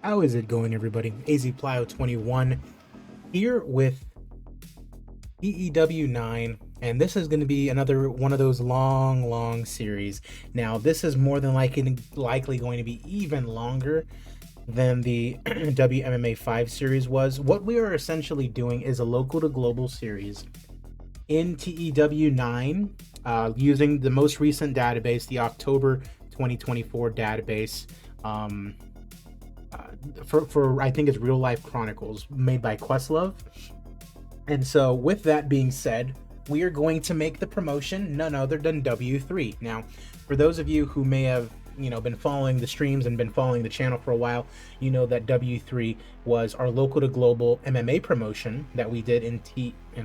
How is it going, everybody? AZPlyo21 here with TEW 9, and this is going to be another one of those long series. Now, this is more than likely going to be even longer than the WMMA 5 series was. What we are essentially doing is a local to global series in TEW 9 using the most recent database, the October 2024 database. For I think it's Real Life Chronicles, made by Questlove. And so with that being said, we are going to make the promotion none other than W3. Now, for those of you who may have been following the streams and been following the channel for a while, you know that W3 was our local to global MMA promotion that we did in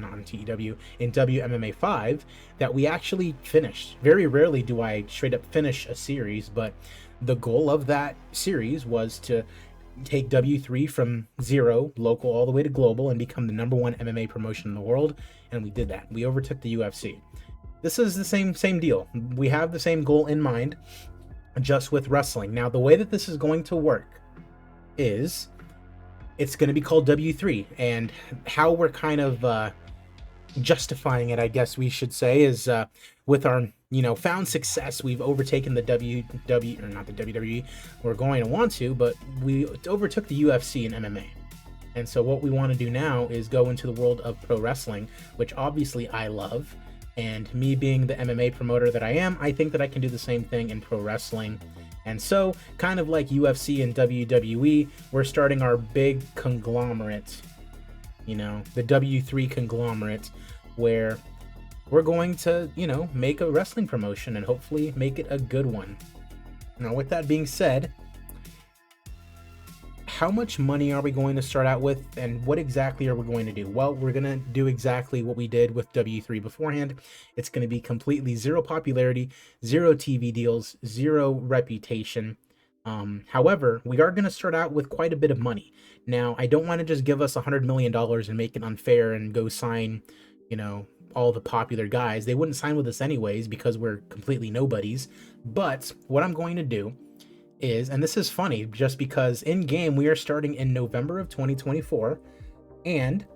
WMMA 5 that we actually finished. Very rarely do I straight up finish a series, but the goal of that series was to take W3 from zero, local, all the way to global and become the #1 MMA promotion in the world, and we did that. We overtook the UFC. This is the same deal. We have the same goal in mind, just with wrestling. Now, the way that this is going to work is it's going to be called W3, and how we're kind of justifying it, I guess we should say, is with our found success. We've overtaken the not the WWE. We're going to want to, but we overtook the UFC in MMA. And so what we want to do now is go into the world of pro wrestling, which obviously I love. And me being the MMA promoter that I am, I think that I can do the same thing in pro wrestling. And so, kind of like UFC and WWE, we're starting our big conglomerate, the W3 conglomerate, where we're going to, make a wrestling promotion and hopefully make it a good one. Now, with that being said, how much money are we going to start out with, and what exactly are we going to do? Well, we're going to do exactly what we did with W3 beforehand. It's going to be completely zero popularity, zero TV deals, zero reputation. However, we are going to start out with quite a bit of money. Now, I don't want to just give us $100 million and make it unfair and go sign, all the popular guys. They wouldn't sign with us anyways because we're completely nobodies. But what I'm going to do is, and this is funny just because in game we are starting in November of 2024, and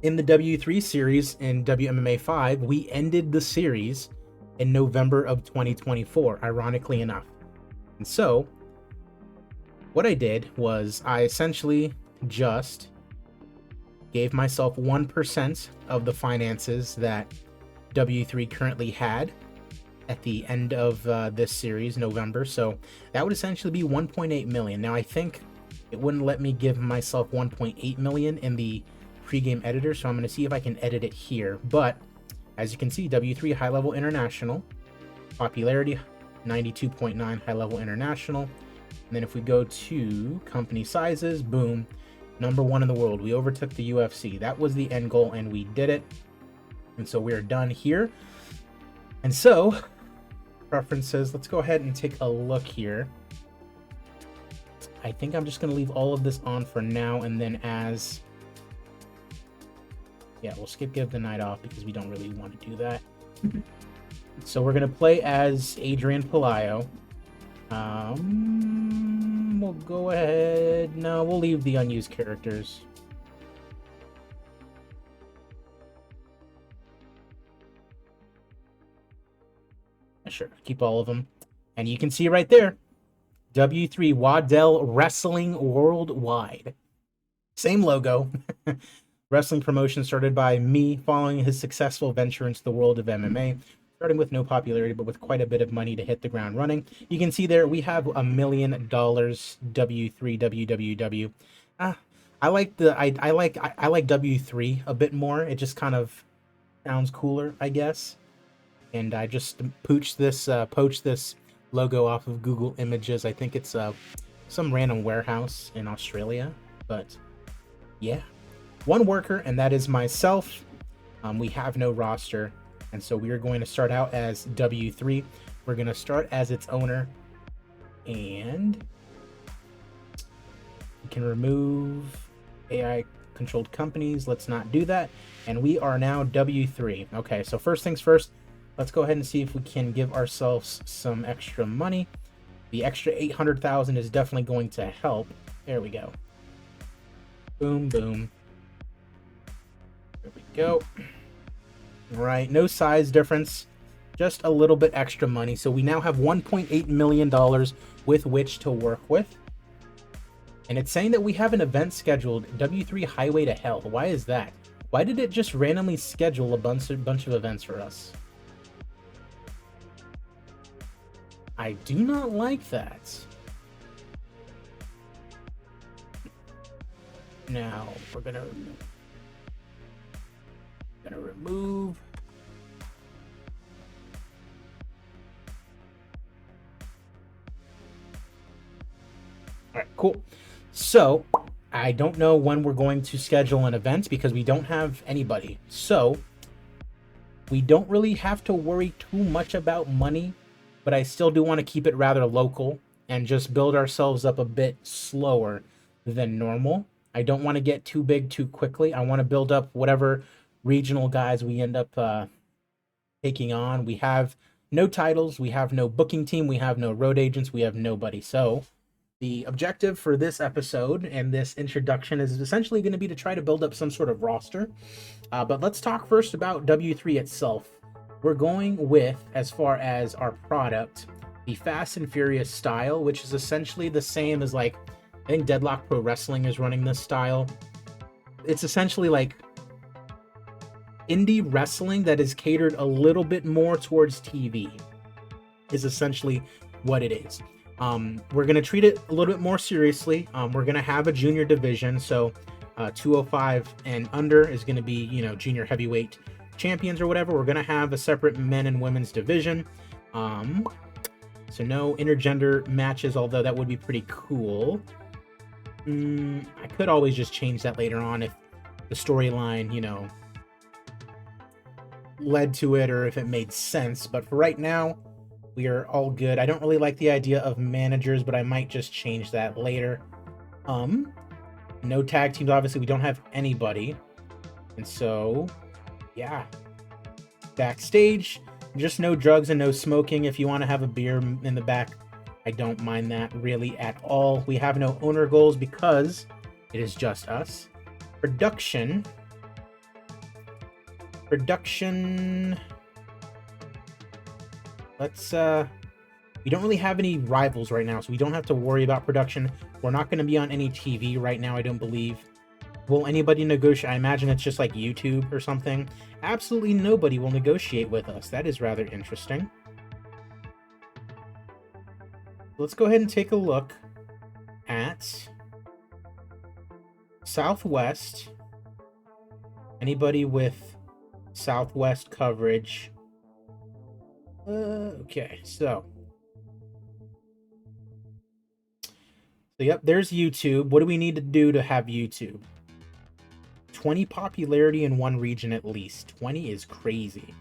in the W3 series in WMMA 5 we ended the series in November of 2024, ironically enough. And so what I did was I essentially just gave myself 1% of the finances that W3 currently had at the end of this series, November. So that would essentially be 1.8 million. Now, I think it wouldn't let me give myself 1.8 million in the pregame editor, so I'm going to see if I can edit it here. But as you can see, W3 high level international, popularity 92.9 high level international. And then if we go to company sizes, boom, #1 in the world. We overtook the UFC. That was the end goal, and we did it. And so we're done here. And so, preferences, let's go ahead and take a look here. I think I'm just going to leave all of this on for now, and then we'll give the night off because we don't really want to do that. So we're going to play as Adrian Palaio. We'll go ahead. No, we'll leave the unused characters. Sure, keep all of them. And you can see right there, W3 Waddell Wrestling Worldwide. Same logo. Wrestling promotion started by me following his successful venture into the world of MMA. Starting with no popularity, but with quite a bit of money to hit the ground running. You can see there we have $1 million W3 WWW. I like W3 a bit more. It just kind of sounds cooler, I guess. And I just poached this logo off of Google Images. I think it's some random warehouse in Australia, but yeah, one worker, and that is myself. We have no roster. And so we are going to start out as W3. We're going to start as its owner. And we can remove AI-controlled companies. Let's not do that. And we are now W3. Okay, so first things first, let's go ahead and see if we can give ourselves some extra money. The extra 800,000 is definitely going to help. There we go. Boom, boom. There we go. All right, no size difference, just a little bit extra money. So we now have $1.8 million with which to work with. And it's saying that we have an event scheduled, W3 Highway to Hell. Why is that? Why did it just randomly schedule a bunch of events for us? I do not like that. Now, we're gonna remove. All right, cool. So I don't know when we're going to schedule an event because we don't have anybody. So we don't really have to worry too much about money, but I still do want to keep it rather local and just build ourselves up a bit slower than normal. I don't want to get too big too quickly. I want to build up whatever regional guys we end up taking on. We have no titles, we have no booking team, we have no road agents, we have nobody. So the objective for this episode and this introduction is essentially going to be to try to build up some sort of roster. But let's talk first about W3 itself. We're going with, as far as our product, the Fast and Furious style, which is essentially the same as, like, I think Deadlock Pro Wrestling is running this style. It's essentially like indie wrestling that is catered a little bit more towards TV, is essentially what it is. We're going to treat it a little bit more seriously. We're going to have a junior division. So 205 and under is going to be, you know, junior heavyweight champions or whatever. We're going to have a separate men and women's division. So no intergender matches, although that would be pretty cool. I could always just change that later on if the storyline, you know, led to it or if it made sense. But for right now, we are all good. I don't really like the idea of managers, but I might just change that later. No tag teams, obviously we don't have anybody. And so, yeah. Backstage, just no drugs and no smoking. If you want to have a beer in the back, I don't mind that really at all. We have no owner goals because it is just us. Production. Let's we don't really have any rivals right now, so we don't have to worry about production. We're not going to be on any TV right now, I don't believe. Will anybody negotiate? I imagine it's just like YouTube or something. Absolutely nobody will negotiate with us. That is rather interesting. Let's go ahead and take a look at Southwest. Anybody with Southwest coverage? Okay, so yep, there's YouTube. What do we need to do to have YouTube? 20 popularity in one region at least. 20 is crazy.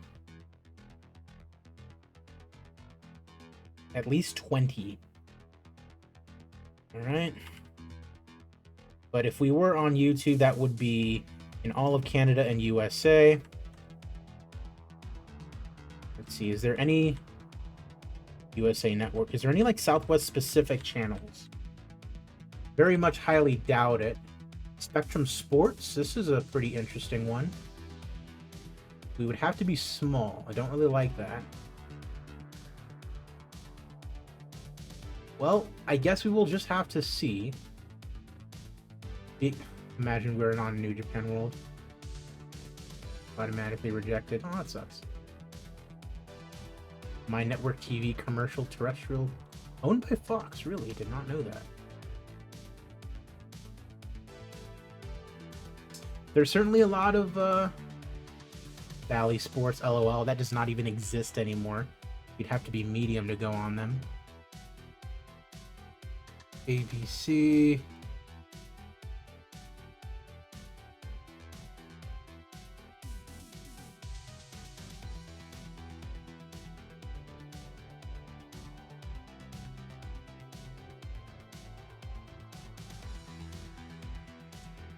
At least 20. All right. But if we were on YouTube, that would be in all of Canada and USA. Let's see, is there any USA Network? Is there any like Southwest specific channels? Very much highly doubt it. Spectrum Sports, this is a pretty interesting one. We would have to be small. I don't really like that. Well, I guess we will just have to see. Imagine we're on New Japan World. Automatically rejected. Oh, that sucks. My Network TV commercial terrestrial. Owned by Fox, really? Did not know that. There's certainly a lot of Bally Sports, LOL. That does not even exist anymore. You'd have to be medium to go on them. ABC.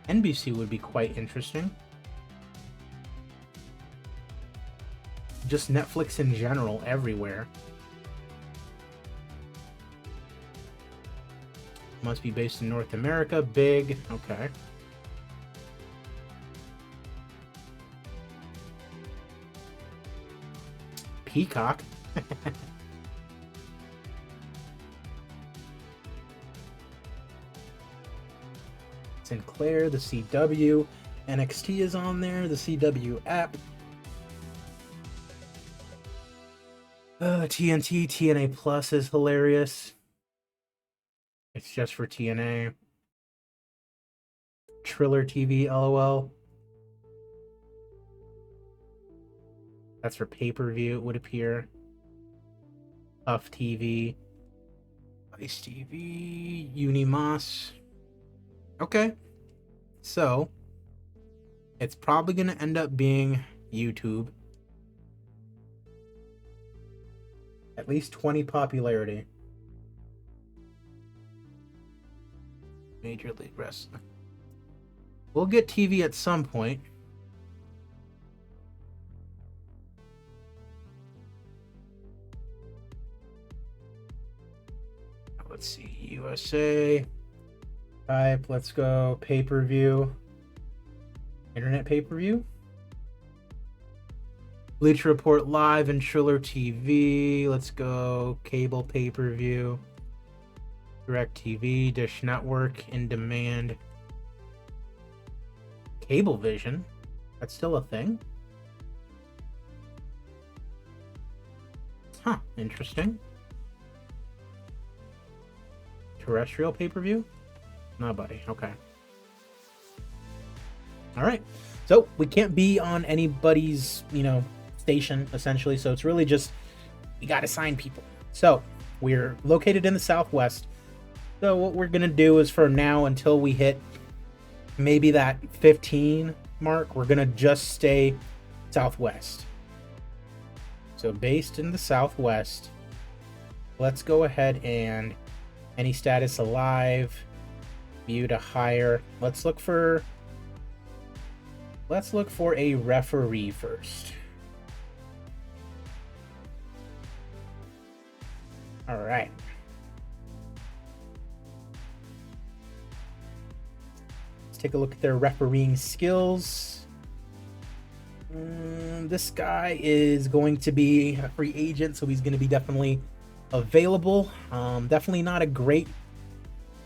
NBC would be quite interesting. Just Netflix in general, everywhere. Must be based in North America. Big. Okay. Peacock. Sinclair, the CW. NXT is on there. The CW app. TNT, TNA Plus is hilarious. It's just for TNA. Triller TV, LOL. That's for pay-per-view, it would appear. Puff TV. Ice TV. Unimas. Okay. So, it's probably going to end up being YouTube. At least 20 popularity. Major League Wrestling. We'll get TV at some point. Let's see. USA. Type. Let's go. Pay-per-view. Internet pay-per-view. Bleacher Report Live and Triller TV. Let's go. Cable pay-per-view. DirecTV, Dish Network, In Demand. Cablevision. That's still a thing. Huh, interesting. Terrestrial pay-per-view? No, buddy. Okay. All right. So we can't be on anybody's, station, essentially. So it's really just, you got to sign people. So we're located in the Southwest. So what we're going to do is from now until we hit maybe that 15 mark, we're going to just stay Southwest. So based in the Southwest, let's go ahead and any status alive, view to hire. Let's look for a referee first. All right. Let's take a look at their refereeing skills. This guy is going to be a free agent, so he's going to be definitely available. Definitely not a great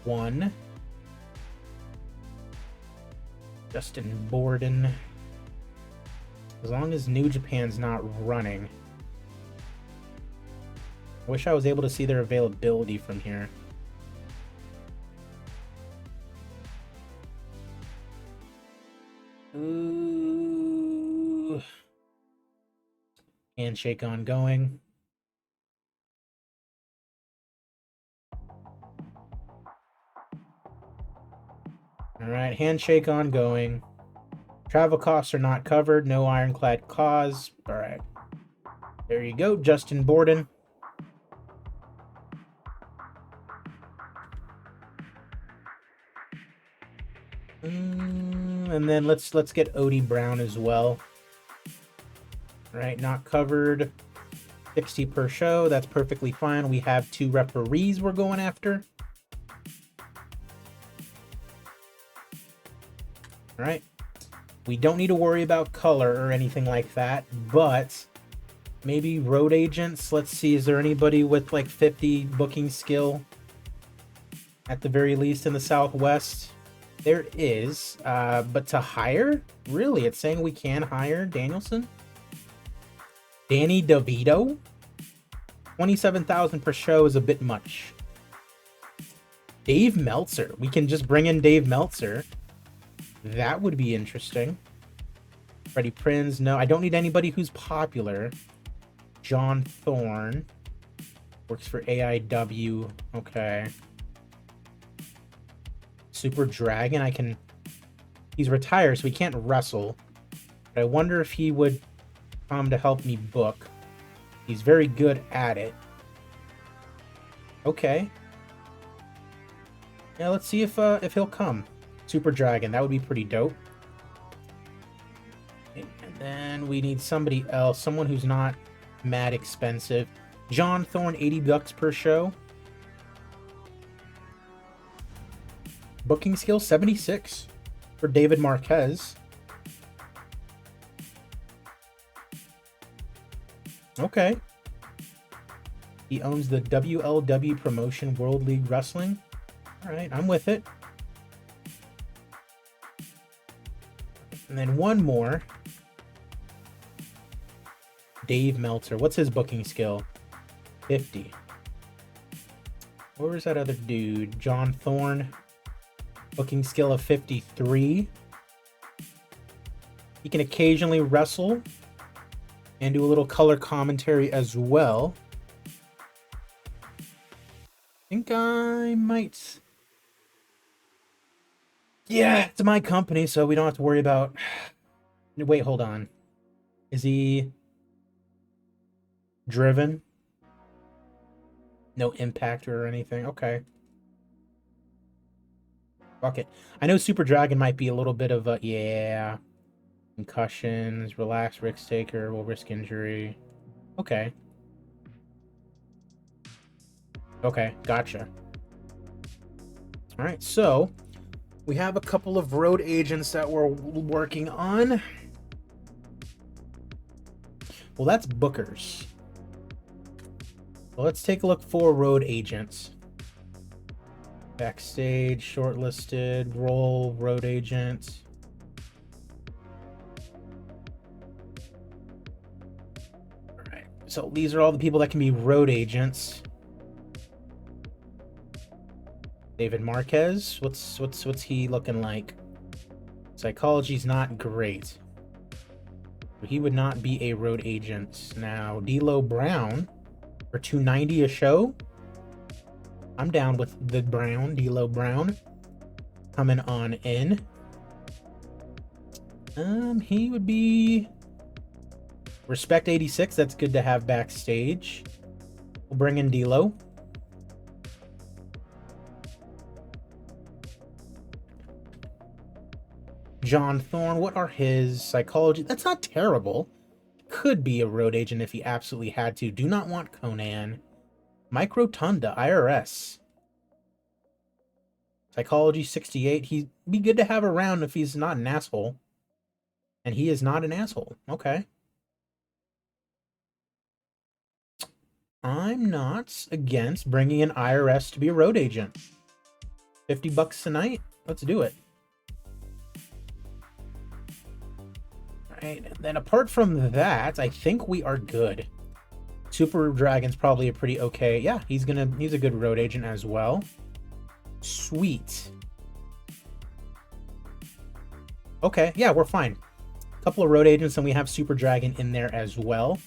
one. Justin Borden. As long as New Japan's not running. I wish I was able to see their availability from here. Ooh. Handshake ongoing. All right, handshake ongoing. Travel costs are not covered. No ironclad clause. All right. There you go, Justin Borden. And then let's get Odie Brown as well. All right, not covered. 60 per show. That's perfectly fine. We have 2 referees we're going after. All right. We don't need to worry about color or anything like that, but maybe road agents. Let's see, is there anybody with like 50 booking skill at the very least in the Southwest? There is, but to hire? Really? It's saying we can hire Danielson? Danny DeVito? 27,000 per show is a bit much. Dave Meltzer. We can just bring in Dave Meltzer. That would be interesting. Freddie Prinz. No, I don't need anybody who's popular. John Thorne. Works for AIW. Okay. Super Dragon. He's retired, so he can't wrestle. But I wonder if he would come to help me book. He's very good at it. Okay. Yeah, let's see if he'll come. Super Dragon, that would be pretty dope. And then we need somebody else, someone who's not mad expensive. John Thorne, $80 per show. Booking skill 76 for David Marquez. Okay. He owns the WLW Promotion World League Wrestling. All right, I'm with it. And then one more. Dave Meltzer. What's his booking skill? 50. Where was that other dude? John Thorne. Booking skill of 53. He can occasionally wrestle and do a little color commentary as well. I think I might... Yeah, it's my company, so we don't have to worry about... Wait, hold on. Is he... driven? No impact or anything? Okay. Fuck it. I know Super Dragon might be a little bit of a... Yeah. Concussions, relax, risk taker, will risk injury. Okay. Okay, gotcha. Alright, so... we have a couple of road agents that we're working on. Well, that's bookers. Well, let's take a look for road agents. Backstage, shortlisted, role, road agent. All right. So these are all the people that can be road agents. David Marquez, what's he looking like? Psychology's not great. He would not be a road agent. Now, D'Lo Brown for $290 a show. I'm down with the Brown, D'Lo Brown, coming on in. He would be Respect 86. That's good to have backstage. We'll bring in D'Lo. John Thorne, what are his psychology? That's not terrible. Could be a road agent if he absolutely had to. Do not want Conan. Mike Rotunda, IRS. Psychology 68. He'd be good to have around if he's not an asshole. And he is not an asshole. Okay. I'm not against bringing in IRS to be a road agent. $50 a night? Let's do it. Right, and then apart from that, I think we are good. Super Dragon's probably a pretty okay. Yeah, he's a good road agent as well. Sweet. Okay, yeah, we're fine. A couple of road agents, and we have Super Dragon in there as well.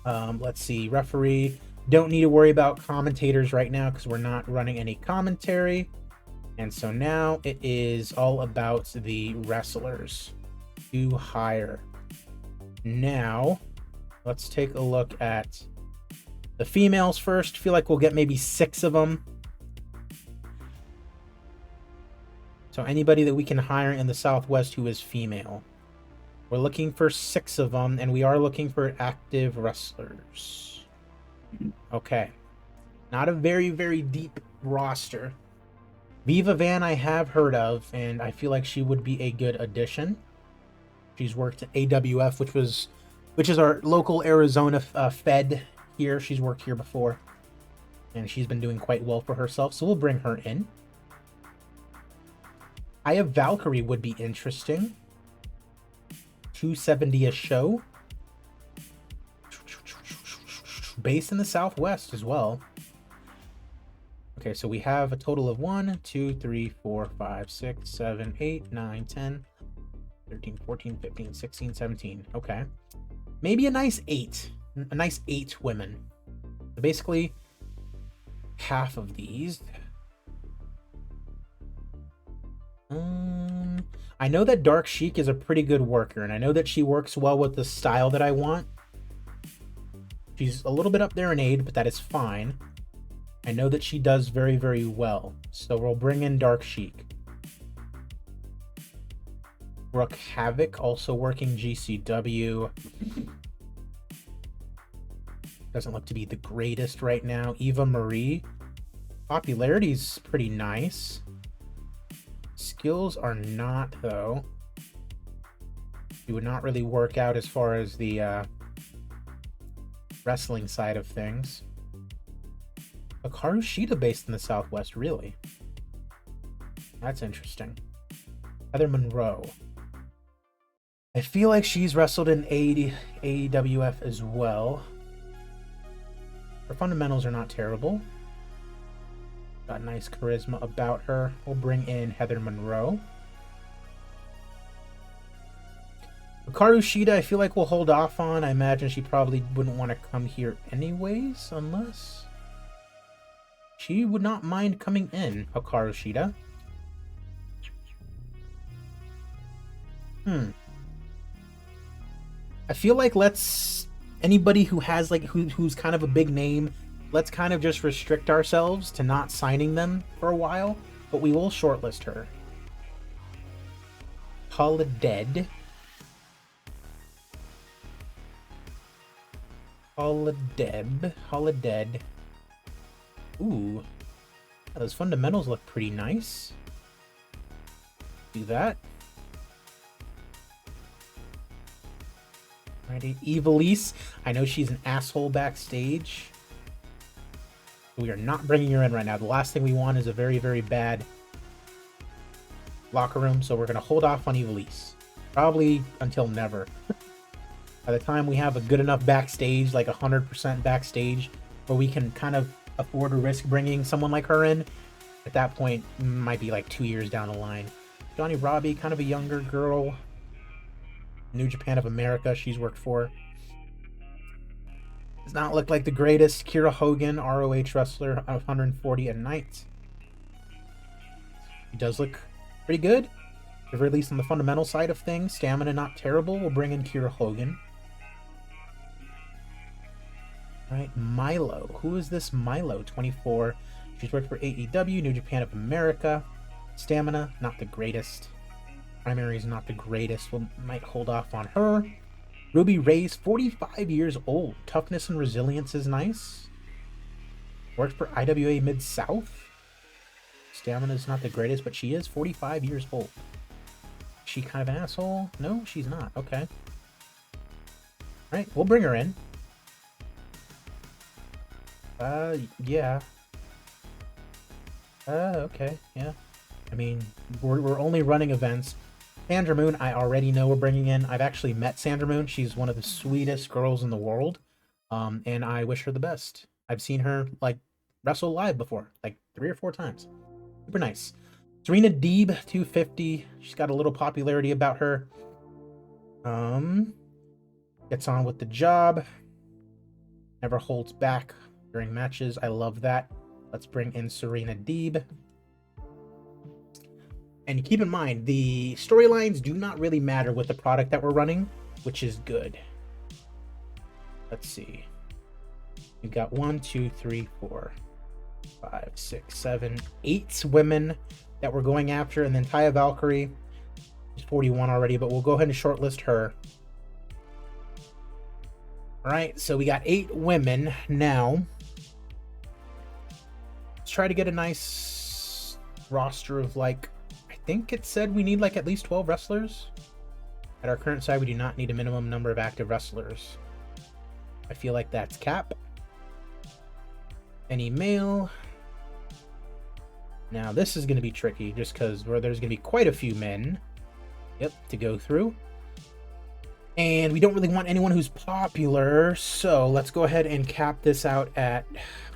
Let's see, referee. Don't need to worry about commentators right now because we're not running any commentary. And so now it is all about the wrestlers to hire. Now, let's take a look at the females first. Feel like we'll get maybe 6 of them. So anybody that we can hire in the Southwest who is female. We're looking for 6 of them, and we are looking for active wrestlers. Okay. Not a very, very deep roster. Viva Van I have heard of, and I feel like she would be a good addition. She's worked at AWF, which is our local Arizona Fed here. She's worked here before, and she's been doing quite well for herself, so we'll bring her in. I have Valkyrie would be interesting. $270 a show. Based in the Southwest as well. Okay, so we have a total of 1, 2, 3, 4, 5, 6, 7, 8, 9, 10, 13, 14, 15, 16, 17. Okay. Maybe a nice 8. A nice 8 women. So basically, half of these. I know that Dark Sheik is a pretty good worker, and I know that she works well with the style that I want. She's a little bit up there in age, but that is fine. I know that she does very, very well. So we'll bring in Dark Sheik. Brooke Havoc, also working GCW. Doesn't look to be the greatest right now. Eva Marie. Popularity's pretty nice. Skills are not, though. She would not really work out as far as the wrestling side of things. Hikaru Shida based in the Southwest, really? That's interesting. Heather Monroe. I feel like she's wrestled in AEWF as well. Her fundamentals are not terrible. Got nice charisma about her. We'll bring in Heather Monroe. Hikaru Shida, I feel like we'll hold off on. I imagine she probably wouldn't want to come here anyways, unless... She would not mind coming in, Hikaru Shida. I feel like let's... Anybody who has, like, who's kind of a big name, let's kind of just restrict ourselves to not signing them for a while, but we will shortlist her. Holidead. Holidead. Ooh. Those fundamentals look pretty nice. Do that. Alrighty. Evilise. I know she's an asshole backstage. We are not bringing her in right now. The last thing we want is a very, very bad locker room, so we're going to hold off on Evilise. Probably until never. By the time we have a good enough backstage, like 100% backstage, where we can kind of afford to risk bringing someone like her in, at that point, might be like 2 years down the line. Johnny Robbie, kind of a younger girl. New Japan of America, she's worked for. Does not look like the greatest. Kira Hogan, ROH wrestler, 140 a night. He does look pretty good. At very least on the fundamental side of things. Stamina not terrible. We'll bring in Kira Hogan. Alright, Milo. Who is this Milo? 24. She's worked for AEW, New Japan of America. Stamina, not the greatest. Primary is not the greatest. We might hold off on her. Ruby Ray's 45 years old. Toughness and resilience is nice. Worked for IWA Mid-South. Stamina is not the greatest, but she is 45 years old. Is she kind of an asshole? No, she's not. Okay. Alright, we'll bring her in. Yeah. Okay, yeah. I mean, we're only running events. Sandra Moon, I already know we're bringing in. I've actually met Sandra Moon. She's one of the sweetest girls in the world. And I wish her the best. I've seen her, like, wrestle live before. Like, 3 or 4 times. Super nice. Serena Deeb, 250. She's got a little popularity about her. Gets on with the job. Never holds back during matches. I love that. Let's bring in Serena Deeb. And keep in mind, the storylines do not really matter with the product that we're running, which is good. Let's see. We've got 1, 2, 3, 4, 5, 6, 7, 8 women that we're going after. And then Taya Valkyrie is 41 already, but we'll go ahead and shortlist her. All right, so we got 8 women now. Let's try to get a nice roster of, like, I think it said we need like at least 12 wrestlers. At our current side, we do not need a minimum number of active wrestlers. I feel like that's cap. Any male. Now this is going to be tricky just because there's going to be quite a few men. Yep, to go through. And we don't really want anyone who's popular. So let's go ahead and cap this out at...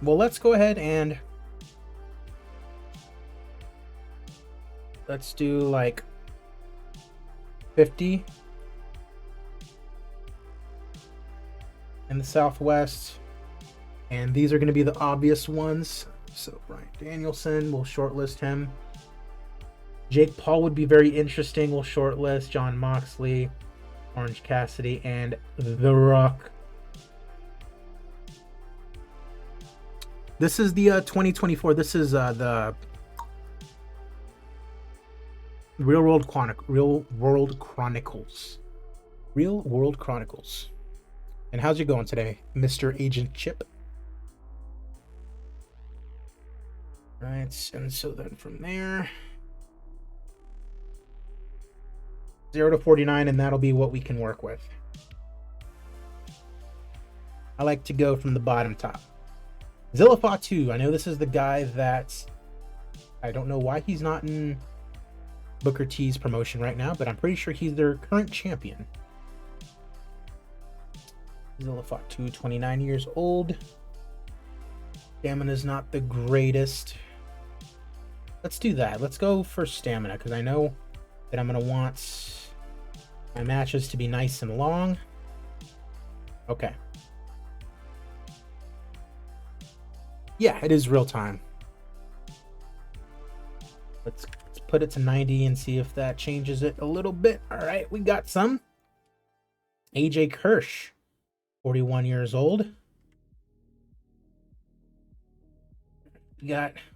Well, let's go ahead and... Let's do like 50 in the Southwest. And these are going to be the obvious ones. So Bryan Danielson, we'll shortlist him. Jake Paul would be very interesting. We'll shortlist Jon Moxley, Orange Cassidy, and The Rock. This is the 2024. This is the Real World Chronicles. And how's it going today, Mr. Agent Chip? Right, and so then from there, 0 to 49, and that'll be what we can work with. I like to go from the bottom top. Zillafatu, I know this is the guy that I don't know why he's not in Booker T's promotion right now, but I'm pretty sure he's their current champion. Zillafatu, 29 years old. Stamina's not the greatest. Let's do that. Let's go for stamina, because I know that I'm going to want my matches to be nice and long. Okay. Yeah, it is real time. Let's put it to 90 and see if that changes it a little bit. All right, we got some. AJ Kirsch, 41 years old.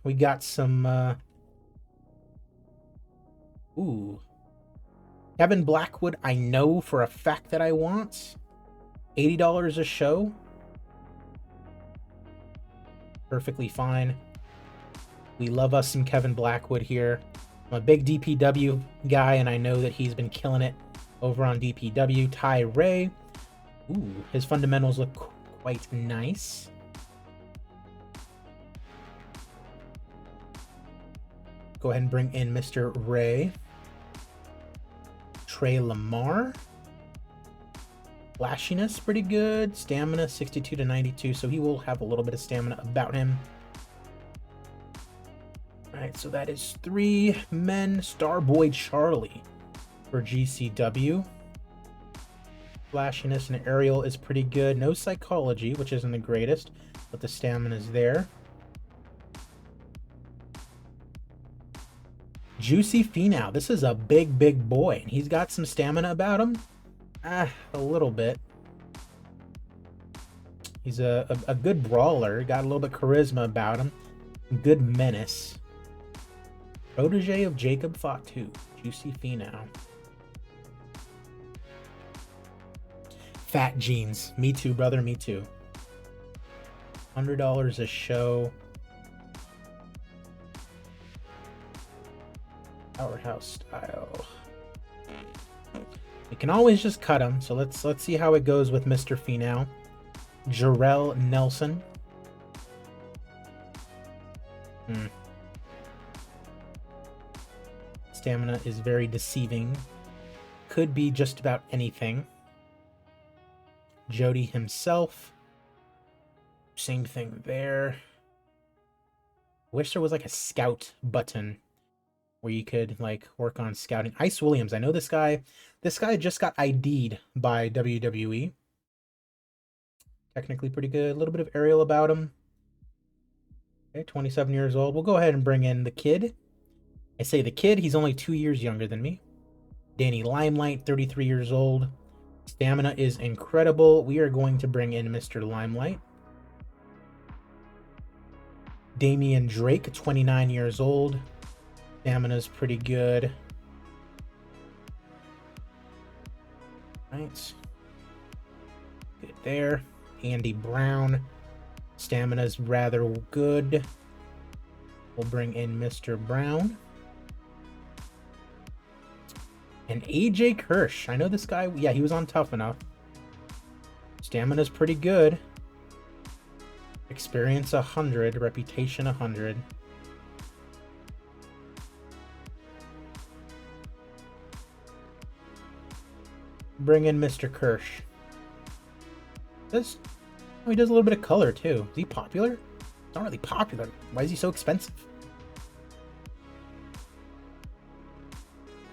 We got some ooh. Kevin Blackwood, I know for a fact that I want. $80 a show. Perfectly fine. We love us some Kevin Blackwood here. I'm a big DPW guy, and I know that he's been killing it over on DPW. Ty Ray. Ooh, his fundamentals look quite nice. Go ahead and bring in Mr. Ray. Trey Lamar. Flashiness, pretty good. Stamina, 62 to 92, so he will have a little bit of stamina about him. All right, so that is 3 men. Starboy Charlie for GCW. Flashiness and aerial is pretty good. No psychology, which isn't the greatest, but the stamina is there. Juicy Finau. This is a big boy, and he's got some stamina about him. A little bit. He's a good brawler. Got a little bit of charisma about him. Good menace. Protege of Jacob Fatu. Juicy Finau. Fat jeans. Me too, brother. Me too. $100 a show. Powerhouse style. We can always just cut him, so let's see how it goes with Mr. Finau. Jarrell Nelson. Stamina is very deceiving. Could be just about anything. Jody himself. Same thing there. Wish there was like a scout button where you could like work on scouting. Ice Williams, I know this guy. This guy just got ID'd by WWE. Technically pretty good. A little bit of aerial about him. Okay, 27 years old. We'll go ahead and bring in the kid. I say the kid, he's only 2 years younger than me. Danny Limelight, 33 years old. Stamina is incredible. We are going to bring in Mr. Limelight. Damian Drake, 29 years old. Stamina's pretty good. Right. Good there. Andy Brown. Stamina's rather good. We'll bring in Mr. Brown. And AJ Kirsch. I know this guy. Yeah, he was on Tough Enough. Stamina's pretty good. Experience 100. Reputation 100. Bring in Mr. Kirsch. He does a little bit of color too. Is he popular? He's not really popular. Why is he so expensive?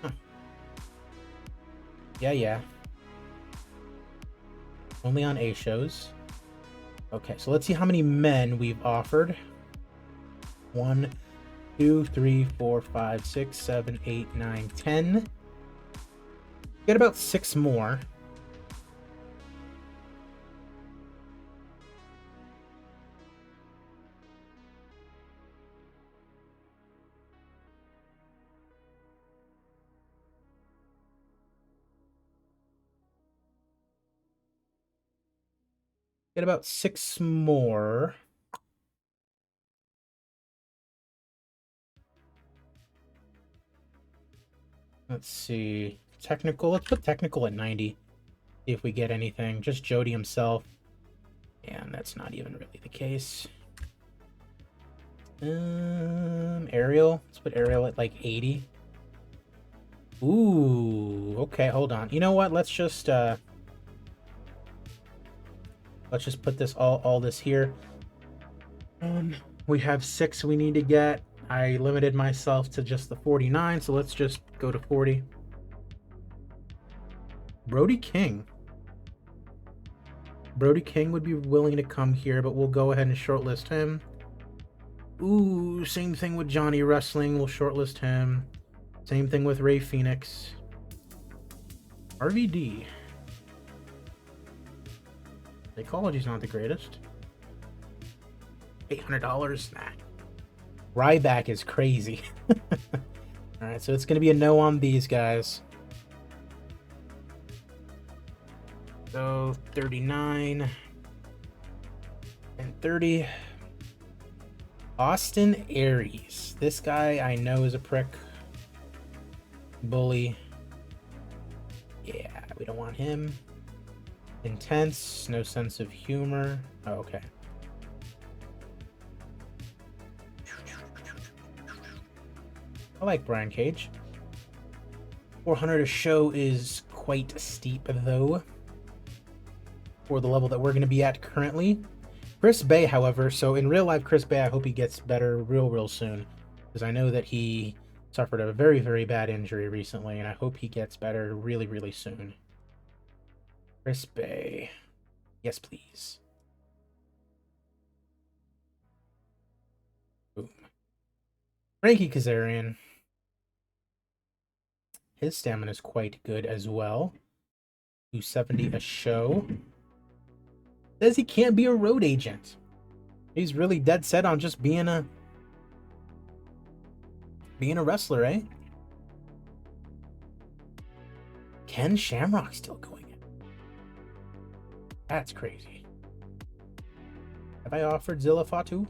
Huh. Yeah. Only on A shows. Okay, so let's see how many men we've offered. 1, 2, 3, 4, 5, 6, 7, 8, 9, 10. Get about 6 more. Get about 6 more. Let's see. technical. Let's put technical at 90. See if we get anything. Just Jody himself. And that's not even really the case. Ariel. Let's put Ariel at like 80. Ooh, okay, hold on. You know what? Let's just put this all this here. We have 6 we need to get. I limited myself to just the 49, so let's just go to 40. Brody King. Brody King would be willing to come here, but we'll go ahead and shortlist him. Ooh, same thing with Johnny Wrestling. We'll shortlist him. Same thing with Ray Phoenix. RVD. Psychology's not the greatest. $800? Nah. Ryback is crazy. Alright, so it's going to be a no on these guys. So 39 and 30. Austin Aries. This guy I know is a prick. Bully. Yeah, we don't want him. Intense. No sense of humor. Oh, okay. I like Brian Cage. 400 a show is quite steep, though, for the level that we're going to be at currently. Chris Bay, however, so in real life, Chris Bay, I hope he gets better real soon, because I know that he suffered a very bad injury recently, and I hope he gets better really soon. Chris Bay. Yes, please. Boom. Frankie Kazarian. His stamina is quite good as well. 270 a show. Says he can't be a road agent. He's really dead set on just being a wrestler, eh? Ken Shamrock still going in. That's crazy. Have I offered Zilla Fatu?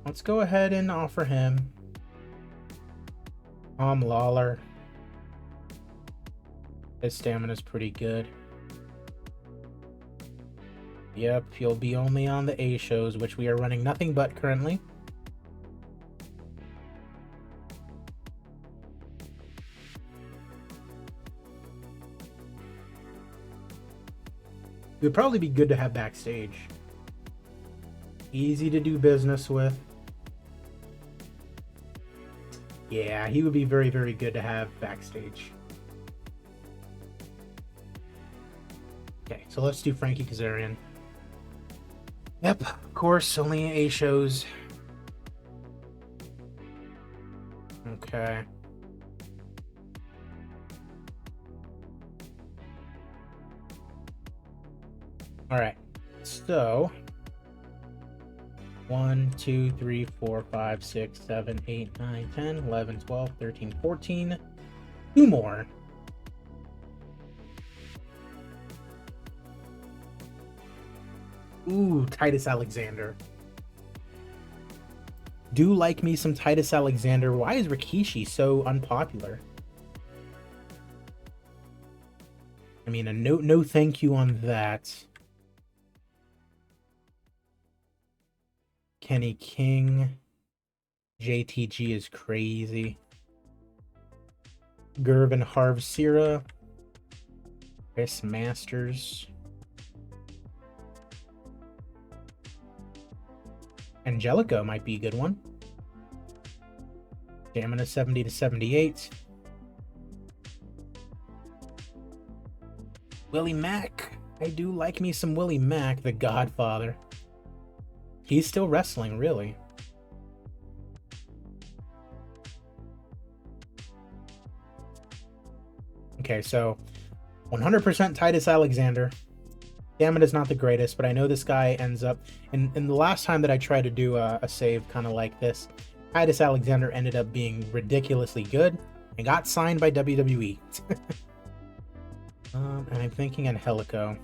Let's go ahead and offer him. Tom Lawler. His stamina's pretty good. Yep, he'll be only on the A shows, which we are running nothing but currently. It would probably be good to have backstage. Easy to do business with. Yeah, he would be very good to have backstage. Okay, so let's do Frankie Kazarian. Yep, of course, only A shows. Okay. Alright, so 1, 2, 3, 4, 5, 6, 7, 8, 9, 10, 11, 12, 13, 14. 2 more. Ooh, Titus Alexander. Do like me some Titus Alexander. Why is Rikishi so unpopular? I mean, a no thank you on that. Kenny King. JTG is crazy. Gervin Harv Sierra. Chris Masters. Angelico might be a good one. Stamina 70 to 78. Willie Mack. I do like me some Willie Mack, the Godfather. He's still wrestling, really. Okay, so 100% Titus Alexander. Stamina's not the greatest, but I know this guy ends up... And the last time that I tried to do a save kind of like this, Titus Alexander ended up being ridiculously good and got signed by WWE. And I'm thinking Angelico.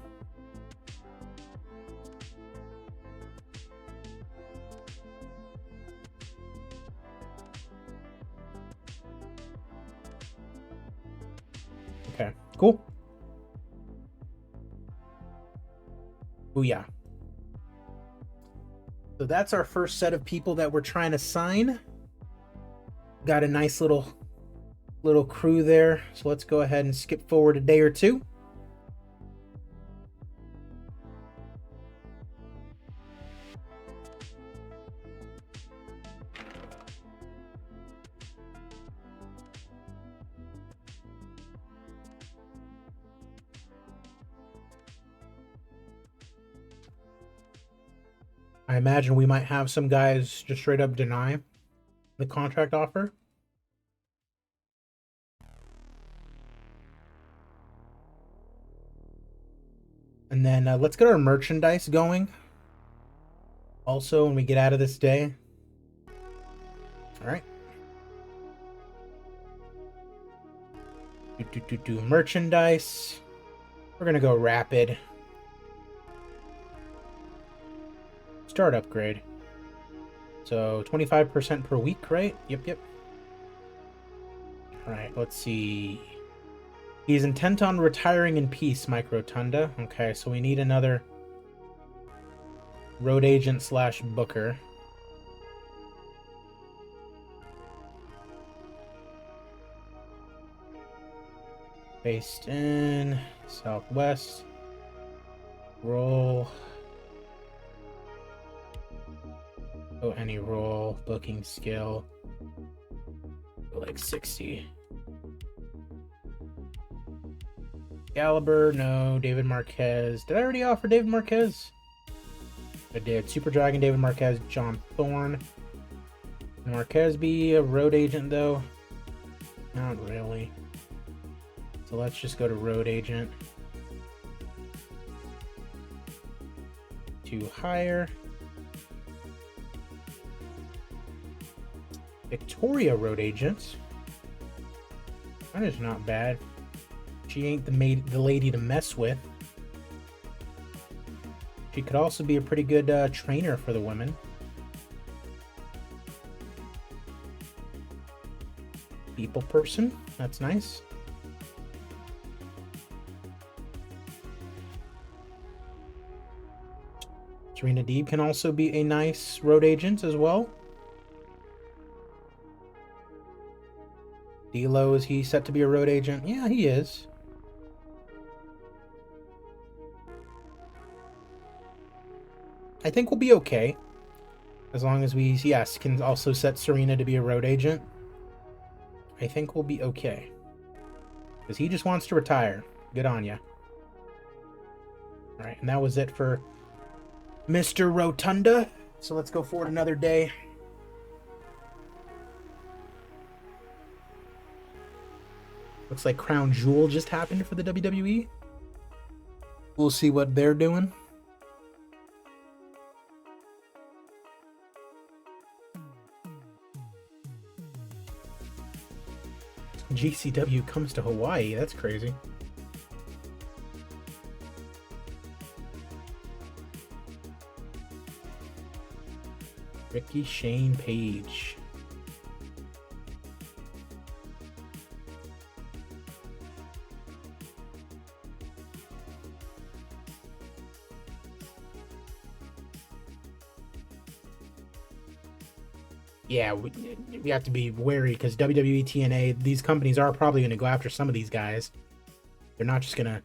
Cool. Booyah. So that's our first set of people that we're trying to sign. Got a nice little crew there. So let's go ahead and skip forward a day or two. I imagine we might have some guys just straight up deny the contract offer. And then let's get our merchandise going. Also, when we get out of this day. All right. Do merchandise. We're going to go rapid. Start upgrade. So 25% per week, right? Yep. All right, let's see. He's intent on retiring in peace, Mike Rotunda. Okay, so we need another road agent / booker. Based in Southwest. Roll. Oh, any role. Booking skill. Like 60. Gallagher, no. David Marquez. Did I already offer David Marquez? I did. Super Dragon, David Marquez, John Thorne. Can Marquez be a road agent, though? Not really. So let's just go to road agent. To hire. Victoria road agent. That is not bad. She ain't the lady to mess with. She could also be a pretty good trainer for the women. People person. That's nice. Serena Deeb can also be a nice road agent as well. D'Lo, is he set to be a road agent? Yeah, he is. I think we'll be okay. As long as we, yes, can also set Serena to be a road agent. I think we'll be okay. Because he just wants to retire. Good on ya. Alright, and that was it for Mr. Rotunda. So let's go forward another day. Looks like Crown Jewel just happened for the WWE. We'll see what they're doing. GCW comes to Hawaii. That's crazy. Ricky Shane Page. Yeah, we have to be wary because WWE, TNA, these companies are probably going to go after some of these guys. They're not just going to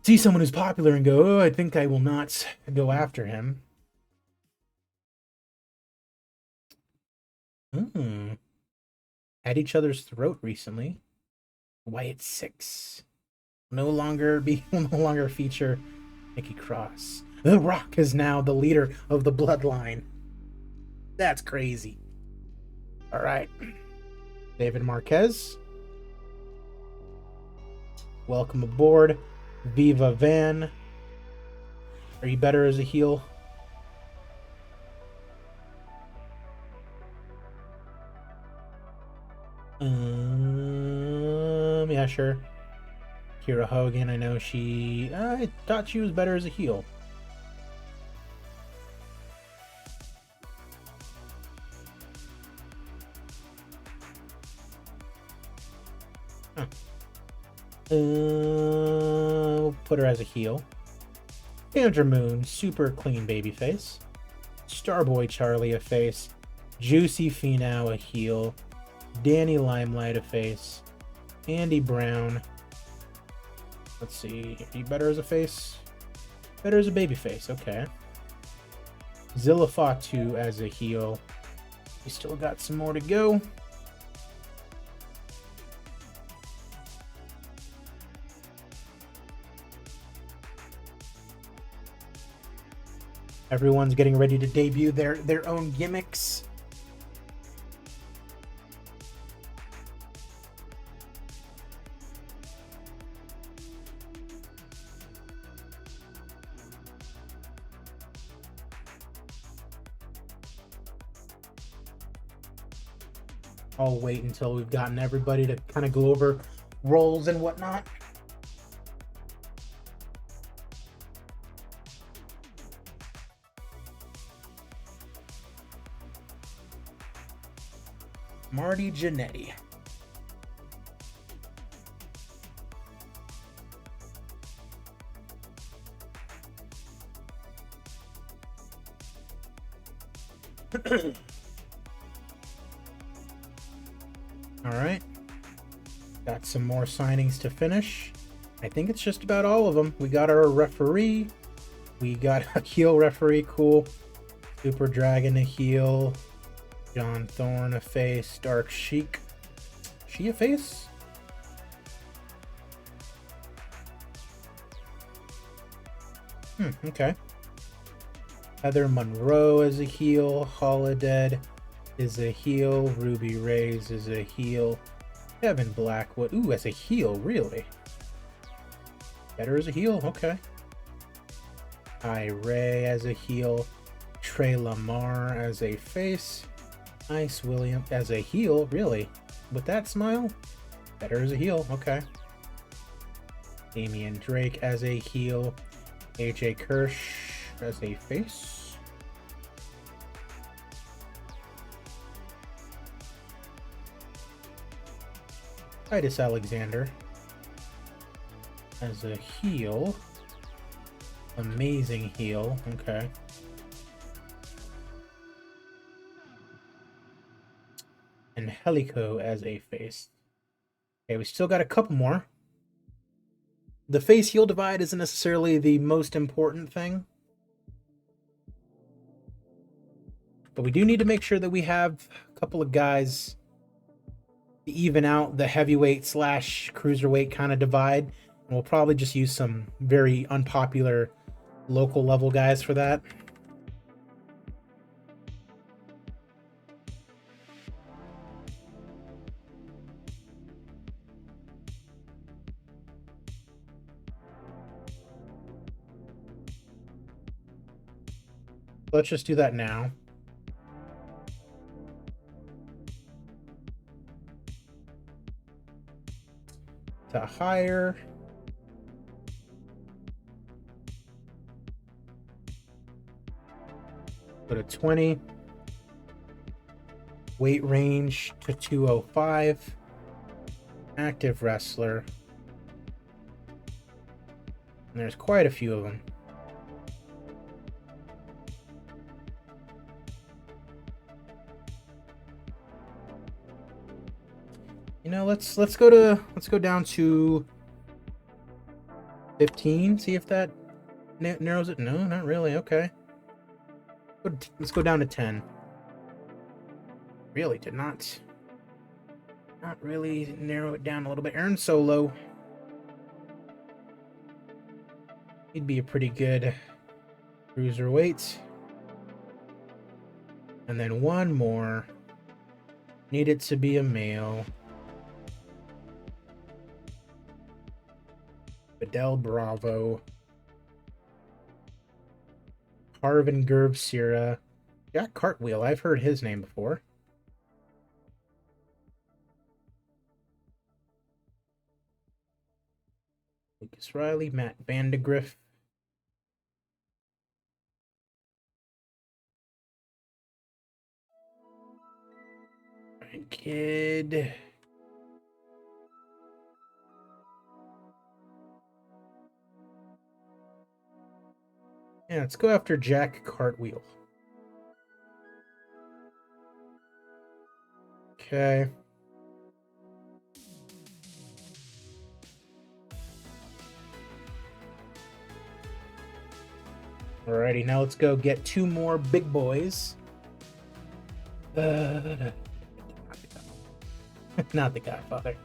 see someone who's popular and go, oh, I think I will not go after him. At each other's throat recently. Wyatt 6. Will no longer feature Nikki Cross. The Rock is now the leader of the Bloodline. That's crazy. All right. David Marquez. Welcome aboard. Viva Van. Are you better as a heel? Yeah, sure. Kira Hogan, I know I thought she was better as a heel. Huh. We'll put her as a heel. Sandra Moon, super clean baby face. Starboy Charlie a face. Juicy Finau a heel. Danny Limelight a face. Andy Brown. Let's see. Are you better as a face? Better as a baby face. Okay. Zilla Fatu as a heel. We still got some more to go. Everyone's getting ready to debut their own gimmicks. I'll wait until we've gotten everybody to kind of go over roles and whatnot. Marty Jannetty. All right. Got some more signings to finish. I think it's just about all of them. We got our referee. We got a heel referee. Cool. Super Dragon a heel. John Thorne a face. Dark Sheik. She a face? Okay. Heather Monroe is a heel. Holodead is a heel. Ruby Reyes is a heel. Kevin Blackwood. Ooh, as a heel, really? Better as a heel, okay. Ray as a heel. Trey Lamar as a face. Ice William as a heel, really? With that smile? Better as a heel, okay. Damian Drake as a heel. AJ Kirsch as a face. Titus Alexander as a heel. Amazing heel, okay. And Helico as a face. Okay, we still got a couple more. The face heel divide isn't necessarily the most important thing, but we do need to make sure that we have a couple of guys to even out the heavyweight slash cruiserweight kind of divide. And we'll probably just use some very unpopular local level guys for that. Let's just do that now. To hire. Go to 20. Weight range to 205. Active wrestler. And there's quite a few of them. You know, let's go down to 15. See if that narrows it. No, not really. Okay. Let's go down to 10. Really did not really narrow it down a little bit. Aaron Solo. He'd be a pretty good cruiserweight. And then one more. Need it to be a male. Fidel Bravo. Harvin Gerb Sierra. Jack Cartwheel. I've heard his name before. Lucas Riley. Matt Vandegrift. Kid. Yeah, let's go after Jack Cartwheel. Okay. Alrighty, now let's go get 2 more big boys. Not the Godfather.